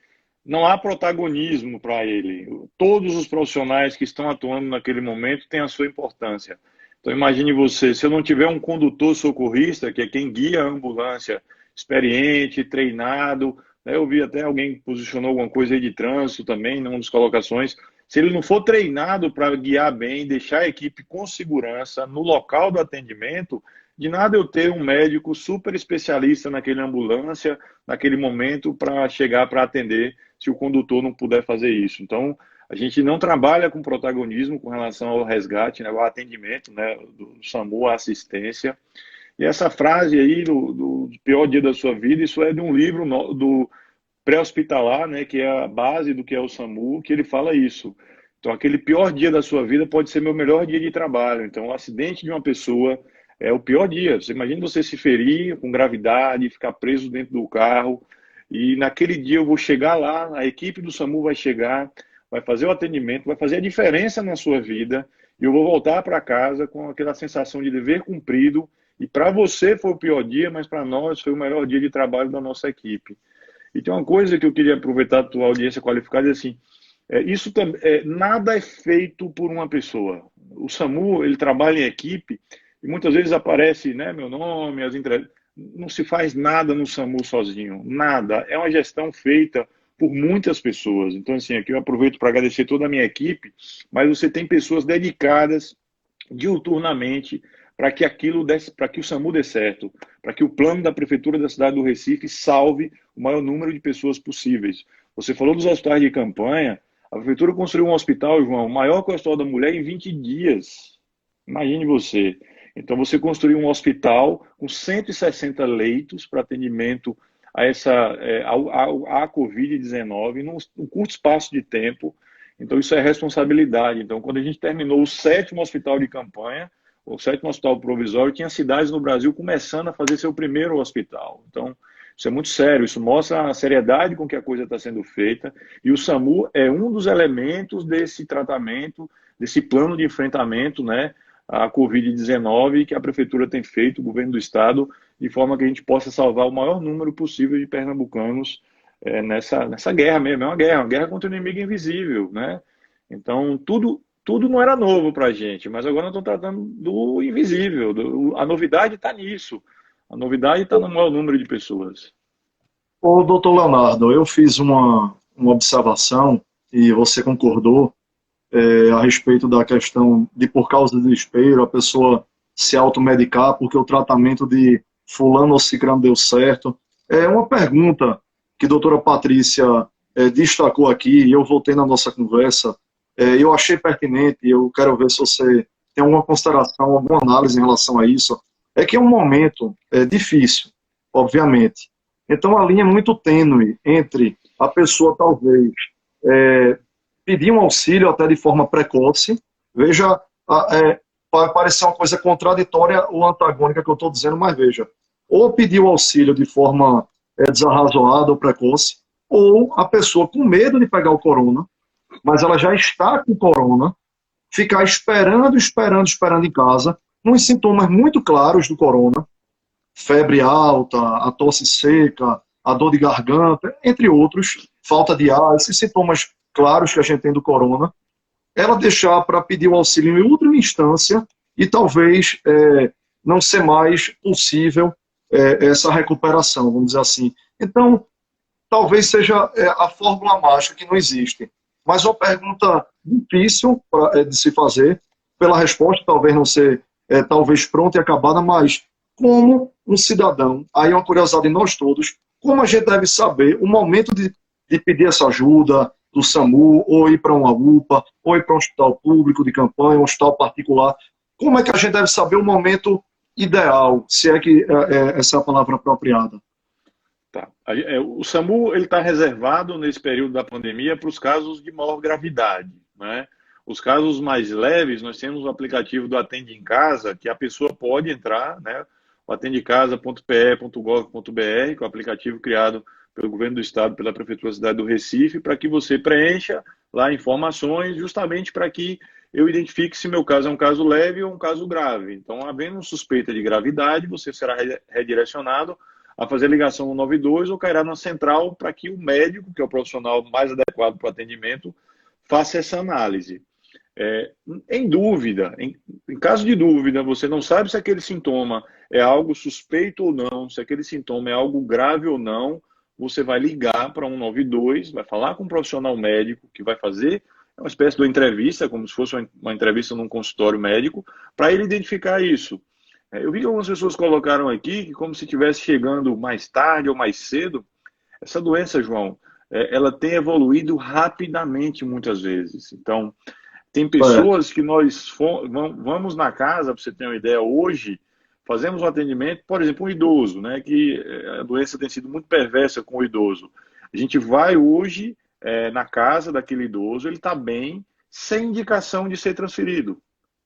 não há protagonismo para ele. Todos os profissionais que estão atuando naquele momento têm a sua importância. Então, imagine você, se eu não tiver um condutor socorrista, que é quem guia a ambulância, experiente, treinado, né, eu vi até alguém que posicionou alguma coisa aí de trânsito também, numa das colocações. Se ele não for treinado para guiar bem, deixar a equipe com segurança no local do atendimento, de nada eu ter um médico super especialista naquela ambulância, naquele momento, para chegar para atender, se o condutor não puder fazer isso. Então, a gente não trabalha com protagonismo com relação ao resgate, né, ao atendimento, né, do SAMU, a assistência. E essa frase aí, do pior dia da sua vida, isso é de um livro do pré-hospitalar, né, que é a base do que é o SAMU, que ele fala isso. Então, aquele pior dia da sua vida pode ser meu melhor dia de trabalho. Então, o acidente de uma pessoa é o pior dia. Você imagina você se ferir com gravidade, ficar preso dentro do carro, e naquele dia eu vou chegar lá, a equipe do SAMU vai chegar, vai fazer o atendimento, vai fazer a diferença na sua vida, e eu vou voltar para casa com aquela sensação de dever cumprido, e para você foi o pior dia, mas para nós foi o melhor dia de trabalho da nossa equipe. E tem uma coisa que eu queria aproveitar da tua audiência qualificada, é assim, nada é feito por uma pessoa. O SAMU, ele trabalha em equipe, e muitas vezes aparece, né, meu nome, não se faz nada no SAMU sozinho, nada. É uma gestão feita por muitas pessoas. Então, assim, aqui eu aproveito para agradecer toda a minha equipe, mas você tem pessoas dedicadas diuturnamente para que para que o SAMU dê certo, para que o plano da Prefeitura da cidade do Recife salve o maior número de pessoas possíveis. Você falou dos hospitais de campanha, a Prefeitura construiu um hospital, João, maior que o Hospital da Mulher em 20 dias. Imagine você. Então, você construiu um hospital com 160 leitos para atendimento a a Covid-19 num curto espaço de tempo. Então, isso é responsabilidade. Então, quando a gente terminou o 7º hospital de campanha, o 7º hospital provisório, tinha cidades no Brasil começando a fazer seu primeiro hospital. Então, isso é muito sério, isso mostra a seriedade com que a coisa está sendo feita, e o SAMU é um dos elementos desse tratamento, desse plano de enfrentamento, né, à Covid-19, que a Prefeitura tem feito, o governo do Estado, de forma que a gente possa salvar o maior número possível de pernambucanos nessa guerra mesmo. É uma guerra contra o inimigo invisível, né? Então, tudo não era novo para a gente, mas agora nós estamos tratando do invisível. A novidade está nisso. A novidade está no maior número de pessoas. Ô, doutor Leonardo, eu fiz uma observação, e você concordou, a respeito da questão de, por causa do desespero, a pessoa se automedicar porque o tratamento de fulano ou cicrano deu certo. É uma pergunta que a doutora Patrícia destacou aqui, e eu voltei na nossa conversa, eu achei pertinente, e eu quero ver se você tem alguma consideração, alguma análise em relação a isso. É que é um momento difícil, obviamente. Então a linha é muito tênue entre a pessoa talvez pedir um auxílio até de forma precoce. Veja, pode parecer uma coisa contraditória ou antagônica que eu estou dizendo, mas veja, ou pedir o auxílio de forma desarrazoada ou precoce, ou a pessoa com medo de pegar o corona, mas ela já está com corona, ficar esperando em casa, uns sintomas muito claros do corona, febre alta, a tosse seca, a dor de garganta, entre outros, falta de ar, esses sintomas claros que a gente tem do corona, ela deixar para pedir o auxílio em última instância e talvez não ser mais possível essa recuperação, vamos dizer assim. Então, talvez seja a fórmula mágica que não existe. Mas uma pergunta difícil de se fazer, pela resposta talvez não ser talvez pronta e acabada, mas como um cidadão, aí é uma curiosidade de nós todos, como a gente deve saber o momento de pedir essa ajuda do SAMU, ou ir para uma UPA, ou ir para um hospital público de campanha, um hospital particular? Como é que a gente deve saber o momento ideal, se é que essa é a palavra apropriada? Tá. O SAMU está reservado nesse período da pandemia para os casos de maior gravidade, né? Os casos mais leves, nós temos o aplicativo do Atende em Casa, que a pessoa pode entrar, né? O atendecasa.pe.gov.br, que é o aplicativo criado pelo governo do estado, pela prefeitura da cidade do Recife, para que você preencha lá informações, justamente para que eu identifique se meu caso é um caso leve ou um caso grave. Então, havendo suspeita de gravidade, você será redirecionado a fazer ligação no 92 ou cairá na central para que o médico, que é o profissional mais adequado para o atendimento, faça essa análise. Em dúvida, em caso de dúvida, você não sabe se aquele sintoma é algo suspeito ou não, se aquele sintoma é algo grave ou não, você vai ligar para 192, vai falar com um profissional médico que vai fazer uma espécie de entrevista, como se fosse uma entrevista num consultório médico, para ele identificar isso. Eu vi que algumas pessoas colocaram aqui que como se estivesse chegando mais tarde ou mais cedo. Essa doença, João, ela tem evoluído rapidamente muitas vezes. Então, tem pessoas que nós vamos na casa, para você ter uma ideia, hoje, fazemos um atendimento, por exemplo, um idoso, né, que a doença tem sido muito perversa com o idoso. A gente vai hoje na casa daquele idoso, ele está bem, sem indicação de ser transferido.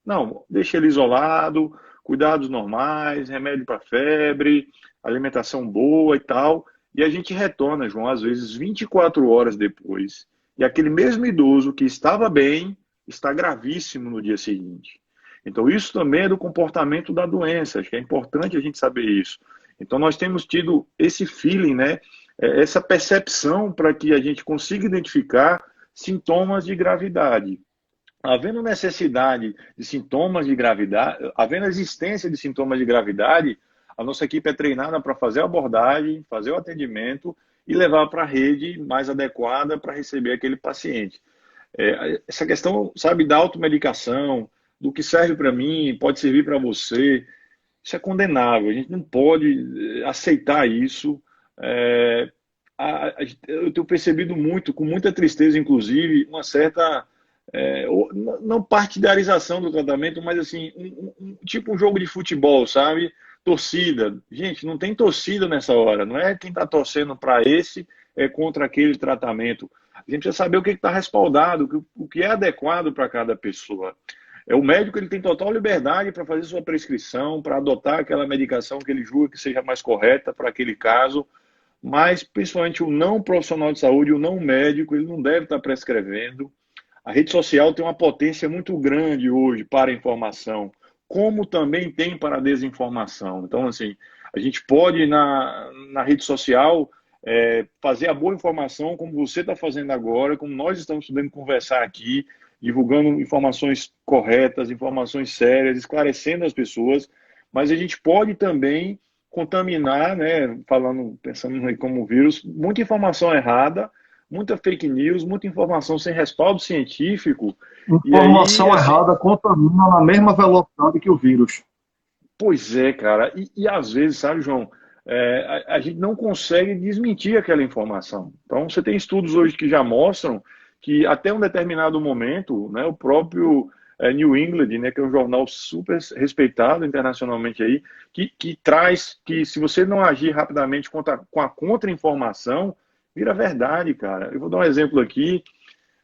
Não, deixa ele isolado, cuidados normais, remédio para febre, alimentação boa e tal. E a gente retorna, João, às vezes 24 horas depois. E aquele mesmo idoso que estava bem, está gravíssimo no dia seguinte. Então, isso também é do comportamento da doença. Acho que é importante a gente saber isso. Então, nós temos tido esse feeling, né? Essa percepção para que a gente consiga identificar sintomas de gravidade. Havendo necessidade de sintomas de gravidade, havendo existência de sintomas de gravidade, a nossa equipe é treinada para fazer a abordagem, fazer o atendimento e levar para a rede mais adequada para receber aquele paciente. Essa questão, sabe, da automedicação, do que serve para mim, pode servir para você, isso é condenável. A gente não pode aceitar isso. Eu tenho percebido muito, com muita tristeza, inclusive, uma certa não partidarização do tratamento, mas assim, tipo um jogo de futebol, sabe? Torcida. Gente, não tem torcida nessa hora. Não é quem está torcendo para esse contra aquele tratamento. A gente precisa saber o que está respaldado, o que é adequado para cada pessoa. O médico ele tem total liberdade para fazer sua prescrição, para adotar aquela medicação que ele julga que seja mais correta para aquele caso, mas principalmente o não profissional de saúde, o não médico, ele não deve estar prescrevendo. A rede social tem uma potência muito grande hoje para a informação, como também tem para a desinformação. Então, assim, a gente pode, na rede social, fazer a boa informação, como você está fazendo agora, como nós estamos podendo conversar aqui, divulgando informações corretas, informações sérias, esclarecendo as pessoas, mas a gente pode também contaminar, né, pensando como vírus, muita informação errada, muita fake news, muita informação sem respaldo científico. Informação errada contamina na mesma velocidade que o vírus. Pois é, cara. E às vezes, sabe, João, a gente não consegue desmentir aquela informação. Então, você tem estudos hoje que já mostram que até um determinado momento, né, o próprio New England, né, que é um jornal super respeitado internacionalmente aí, que traz que se você não agir rapidamente com a contra-informação, vira verdade, cara. Eu vou dar um exemplo aqui.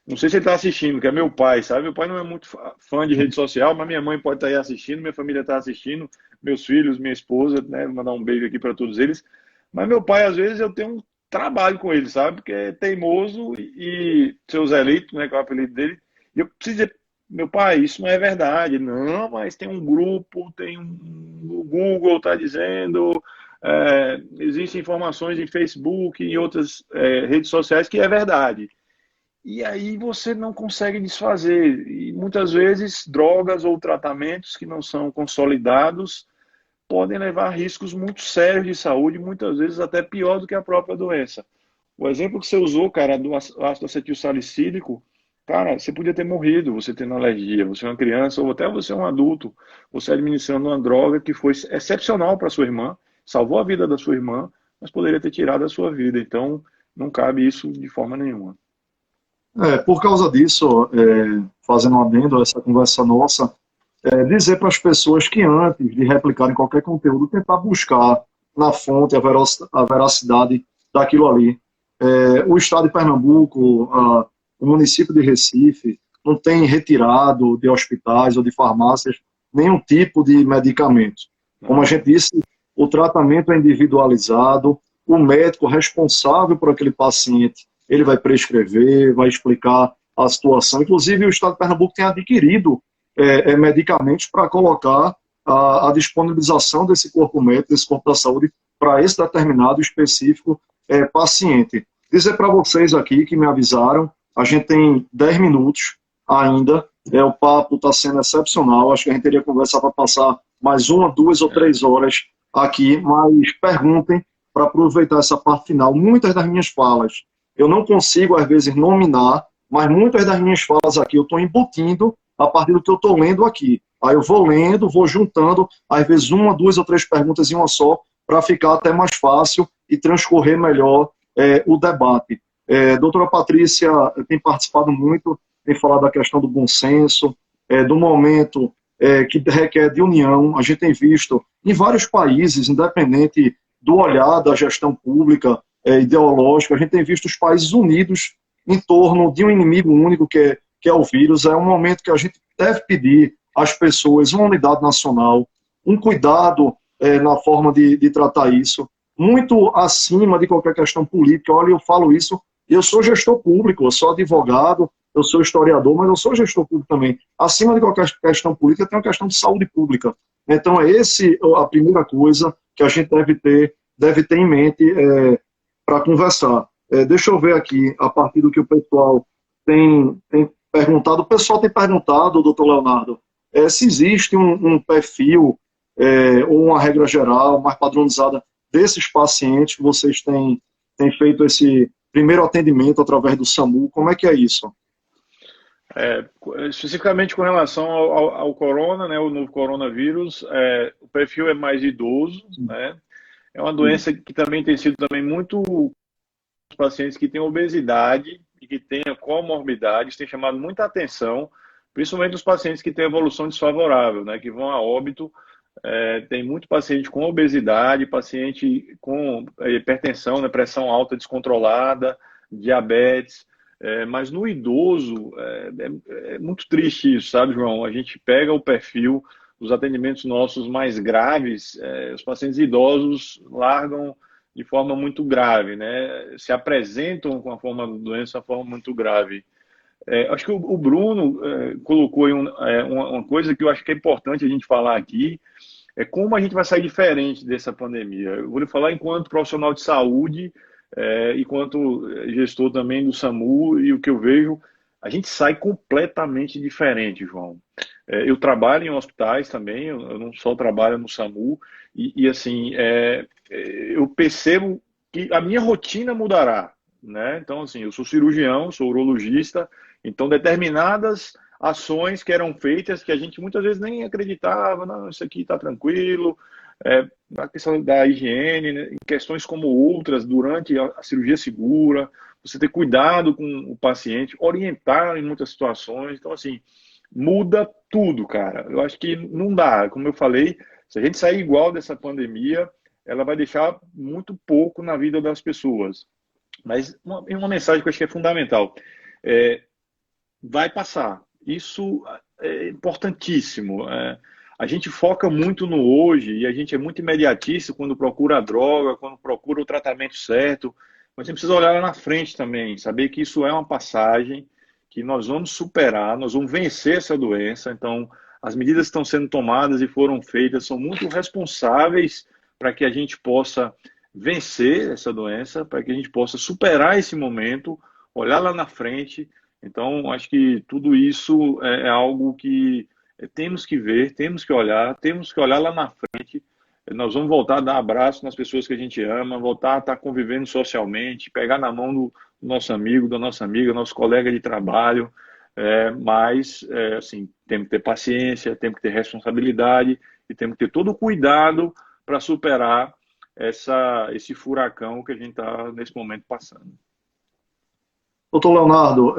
Não sei se ele está assistindo, que é meu pai, sabe? Meu pai não é muito fã de rede social, mas minha mãe pode estar aí assistindo, minha família está assistindo, meus filhos, minha esposa, né? Vou mandar um beijo aqui para todos eles. Mas meu pai, às vezes, eu tenho um trabalho com ele, sabe? Porque é teimoso e seu Zé Leito, né? Que é o apelido dele. E eu preciso dizer, meu pai, isso não é verdade. Não, mas tem um grupo, o Google está dizendo, existem informações em Facebook e em outras redes sociais que é verdade. E aí você não consegue desfazer. E muitas vezes drogas ou tratamentos que não são consolidados podem levar a riscos muito sérios de saúde, muitas vezes até pior do que a própria doença. O exemplo que você usou, cara, do ácido acetil salicílico, cara, você podia ter morrido, você tendo alergia, você é uma criança ou até você é um adulto, você administrando uma droga que foi excepcional para sua irmã, salvou a vida da sua irmã, mas poderia ter tirado a sua vida. Então, não cabe isso de forma nenhuma. Por causa disso, fazendo um adendo a essa conversa nossa, dizer para as pessoas que antes de replicarem qualquer conteúdo, tentar buscar na fonte a veracidade daquilo ali. O Estado de Pernambuco, o município de Recife, não tem retirado de hospitais ou de farmácias nenhum tipo de medicamento. Como a Não. gente disse, o tratamento é individualizado, o médico responsável por aquele paciente, ele vai prescrever, vai explicar a situação. Inclusive, o Estado de Pernambuco tem adquirido medicamentos para colocar a disponibilização desse corpo médico, desse corpo da saúde, para esse determinado específico paciente. Dizer para vocês aqui que me avisaram, a gente tem 10 minutos ainda, o papo está sendo excepcional, acho que a gente teria conversa para passar mais 1, 2 ou 3 horas aqui, mas perguntem para aproveitar essa parte final. Muitas das minhas falas eu não consigo, às vezes, nominar, mas muitas das minhas falas aqui eu estou embutindo a partir do que eu estou lendo aqui. Aí eu vou lendo, vou juntando, às vezes 1, 2 ou 3 perguntas em uma só, para ficar até mais fácil e transcorrer melhor o debate. Doutora Patrícia tem participado muito, tem falado da questão do bom senso, do momento que requer de união. A gente tem visto em vários países, independente do olhar da gestão pública, ideológica, a gente tem visto os países unidos em torno de um inimigo único que é o vírus. É um momento que a gente deve pedir às pessoas uma unidade nacional, um cuidado na forma de tratar isso, muito acima de qualquer questão política. Olha, eu falo isso, eu sou gestor público, eu sou advogado, eu sou historiador, mas eu sou gestor público também. Acima de qualquer questão política, tem uma questão de saúde pública. Então, é esse a primeira coisa que a gente deve ter em mente para conversar. Deixa eu ver aqui, a partir do que o pessoal tem perguntado. O pessoal tem perguntado, doutor Leonardo, se existe um perfil ou uma regra geral mais padronizada desses pacientes que vocês têm feito esse primeiro atendimento através do SAMU. Como é que é isso? É, especificamente com relação ao corona, né, o novo coronavírus, o perfil é mais idoso, né? É uma doença que também tem sido também muito pacientes que têm obesidade e que têm comorbidades, tem chamado muita atenção, principalmente os pacientes que têm evolução desfavorável, né, que vão a óbito. Tem muito paciente com obesidade, paciente com hipertensão, né, pressão alta descontrolada, diabetes. Mas no idoso é muito triste isso, sabe, João? A gente pega o perfil dos atendimentos nossos mais graves, os pacientes idosos largam de forma muito grave, né? Se apresentam com a forma da doença de forma muito grave. Acho que o Bruno colocou aí uma coisa que eu acho que é importante a gente falar aqui, é como a gente vai sair diferente dessa pandemia. Eu vou lhe falar enquanto profissional de saúde, enquanto gestor também do SAMU, e o que eu vejo, a gente sai completamente diferente, João. Eu trabalho em hospitais também, eu não só trabalho no SAMU, e assim, eu percebo que a minha rotina mudará, né? Então, assim, eu sou cirurgião, sou urologista, então determinadas ações que eram feitas que a gente muitas vezes nem acreditava, não, isso aqui está tranquilo, a questão da higiene, né, em questões como outras, durante a cirurgia segura, você ter cuidado com o paciente, orientar em muitas situações, então assim, muda tudo, cara. Eu acho que não dá, como eu falei, se a gente sair igual dessa pandemia, ela vai deixar muito pouco na vida das pessoas. Mas uma mensagem que eu acho que é fundamental. Vai passar. Isso é importantíssimo. A gente foca muito no hoje e a gente é muito imediatista quando procura a droga, quando procura o tratamento certo. Mas a gente precisa olhar lá na frente também, saber que isso é uma passagem, que nós vamos superar, nós vamos vencer essa doença. Então, as medidas que estão sendo tomadas e foram feitas são muito responsáveis para que a gente possa vencer essa doença, para que a gente possa superar esse momento, olhar lá na frente. Então, acho que tudo isso é algo que temos que ver, temos que olhar lá na frente Nós vamos voltar a dar abraço nas pessoas que a gente ama, voltar a estar convivendo socialmente, pegar na mão do nosso amigo, da nossa amiga, nosso colega de trabalho, mas, assim, temos que ter paciência, temos que ter responsabilidade e temos que ter todo o cuidado para superar esse furacão que a gente está, nesse momento, passando. Doutor Leonardo,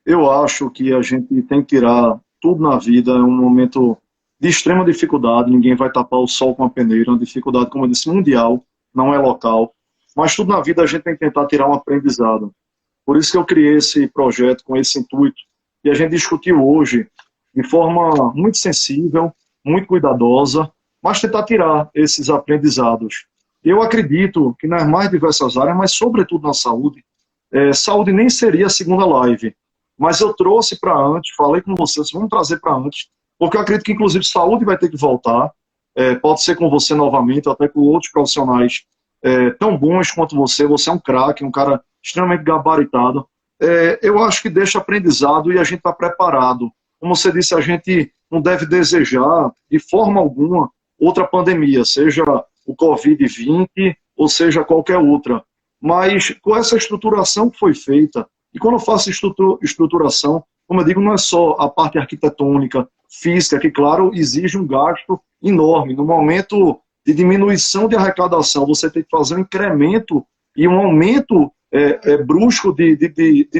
eu acho que a gente tem que tirar tudo na vida, é um momento de extrema dificuldade, ninguém vai tapar o sol com a peneira, uma dificuldade, como eu disse, mundial, não é local, mas tudo na vida a gente tem que tentar tirar um aprendizado. Por isso que eu criei esse projeto com esse intuito, e a gente discutiu hoje de forma muito sensível, muito cuidadosa, mas tentar tirar esses aprendizados. Eu acredito que nas mais diversas áreas, mas sobretudo na saúde, saúde nem seria a segunda live, mas eu trouxe para antes, falei com vocês, vamos trazer para antes, porque eu acredito que inclusive saúde vai ter que voltar, pode ser com você novamente, até com outros profissionais tão bons quanto você é um craque, um cara extremamente gabaritado. Eu acho que deixa aprendizado e a gente está preparado. Como você disse, a gente não deve desejar de forma alguma outra pandemia, seja o Covid-20 ou seja qualquer outra. Mas com essa estruturação que foi feita, e quando eu faço estruturação, como eu digo, não é só a parte arquitetônica, física, que claro, exige um gasto enorme. No momento de diminuição de arrecadação, você tem que fazer um incremento e um aumento brusco de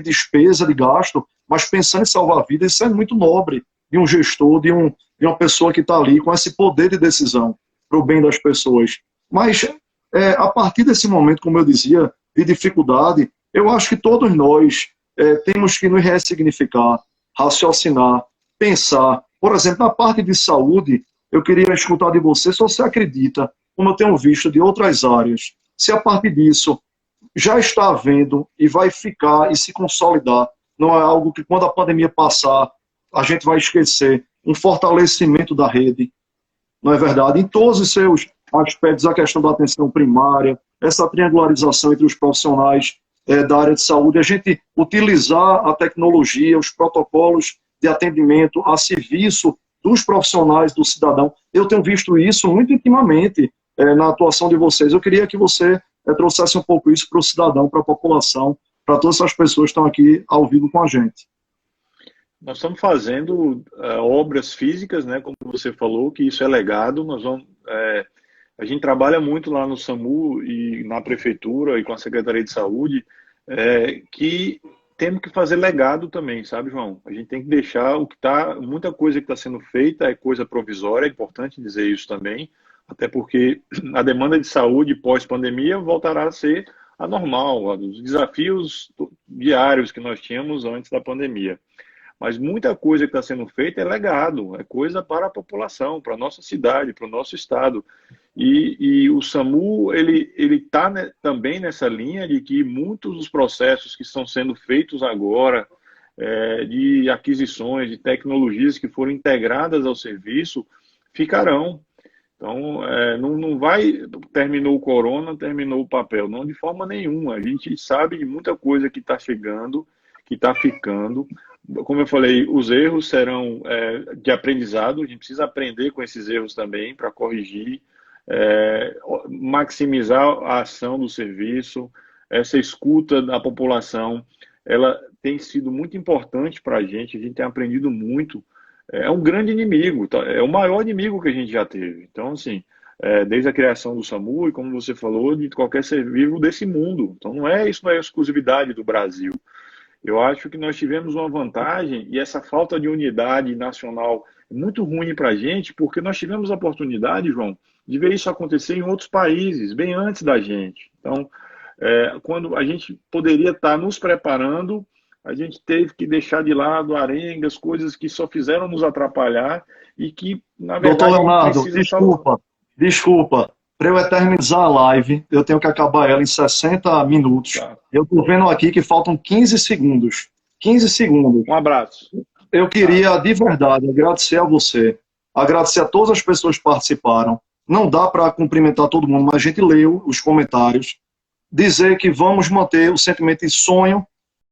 despesa, de gasto, mas pensando em salvar vidas, isso é muito nobre de um gestor, de uma pessoa que está ali com esse poder de decisão para o bem das pessoas. Mas a partir desse momento, como eu dizia, de dificuldade, eu acho que todos nós temos que nos ressignificar, raciocinar, pensar. Por exemplo, na parte de saúde, eu queria escutar de você se você acredita, como eu tenho visto de outras áreas, se a partir disso já está havendo e vai ficar e se consolidar, não é algo que quando a pandemia passar, a gente vai esquecer, um fortalecimento da rede, não é verdade? Em todos os seus aspectos, a questão da atenção primária, essa triangularização entre os profissionais da área de saúde, a gente utilizar a tecnologia, os protocolos de atendimento a serviço dos profissionais, do cidadão. Eu tenho visto isso muito intimamente na atuação de vocês. Eu queria que você trouxesse um pouco isso para o cidadão, para a população, para todas essas pessoas que estão aqui ao vivo com a gente. Nós estamos fazendo obras físicas, né, como você falou, que isso é legado. A gente trabalha muito lá no SAMU e na prefeitura e com a Secretaria de Saúde, que temos que fazer legado também, sabe, João? A gente tem que deixar muita coisa que está sendo feita é coisa provisória, é importante dizer isso também, até porque a demanda de saúde pós-pandemia voltará a ser a normal, os desafios diários que nós tínhamos antes da pandemia. Mas muita coisa que está sendo feita é legado, é coisa para a população, para a nossa cidade, para o nosso estado. E o SAMU, ele está também nessa linha de que muitos dos processos que estão sendo feitos agora, de aquisições, de tecnologias que foram integradas ao serviço, ficarão. Então, não vai, terminou o corona, terminou o papel, não de forma nenhuma. A gente sabe de muita coisa que está chegando, que está ficando. Como eu falei, os erros serão de aprendizado, a gente precisa aprender com esses erros também para corrigir, maximizar a ação do serviço, essa escuta da população, ela tem sido muito importante para a gente tem aprendido muito. É um grande inimigo, é o maior inimigo que a gente já teve. Então, assim, desde a criação do SAMU, e como você falou, de qualquer ser vivo desse mundo. Então, isso não é exclusividade do Brasil. Eu acho que nós tivemos uma vantagem, e essa falta de unidade nacional é muito ruim para a gente, porque nós tivemos a oportunidade, João, de ver isso acontecer em outros países, bem antes da gente. Então, quando a gente poderia estar nos preparando, a gente teve que deixar de lado arengas, coisas que só fizeram nos atrapalhar e que, na verdade, Doutor Leonardo, desculpa. Para eu eternizar a live, eu tenho que acabar ela em 60 minutos. Tá. Eu estou vendo aqui que faltam 15 segundos. 15 segundos. Um abraço. Eu queria, de verdade, agradecer a você, agradecer a todas as pessoas que participaram. Não dá para cumprimentar todo mundo, mas a gente leu os comentários. Dizer que vamos manter o sentimento de sonho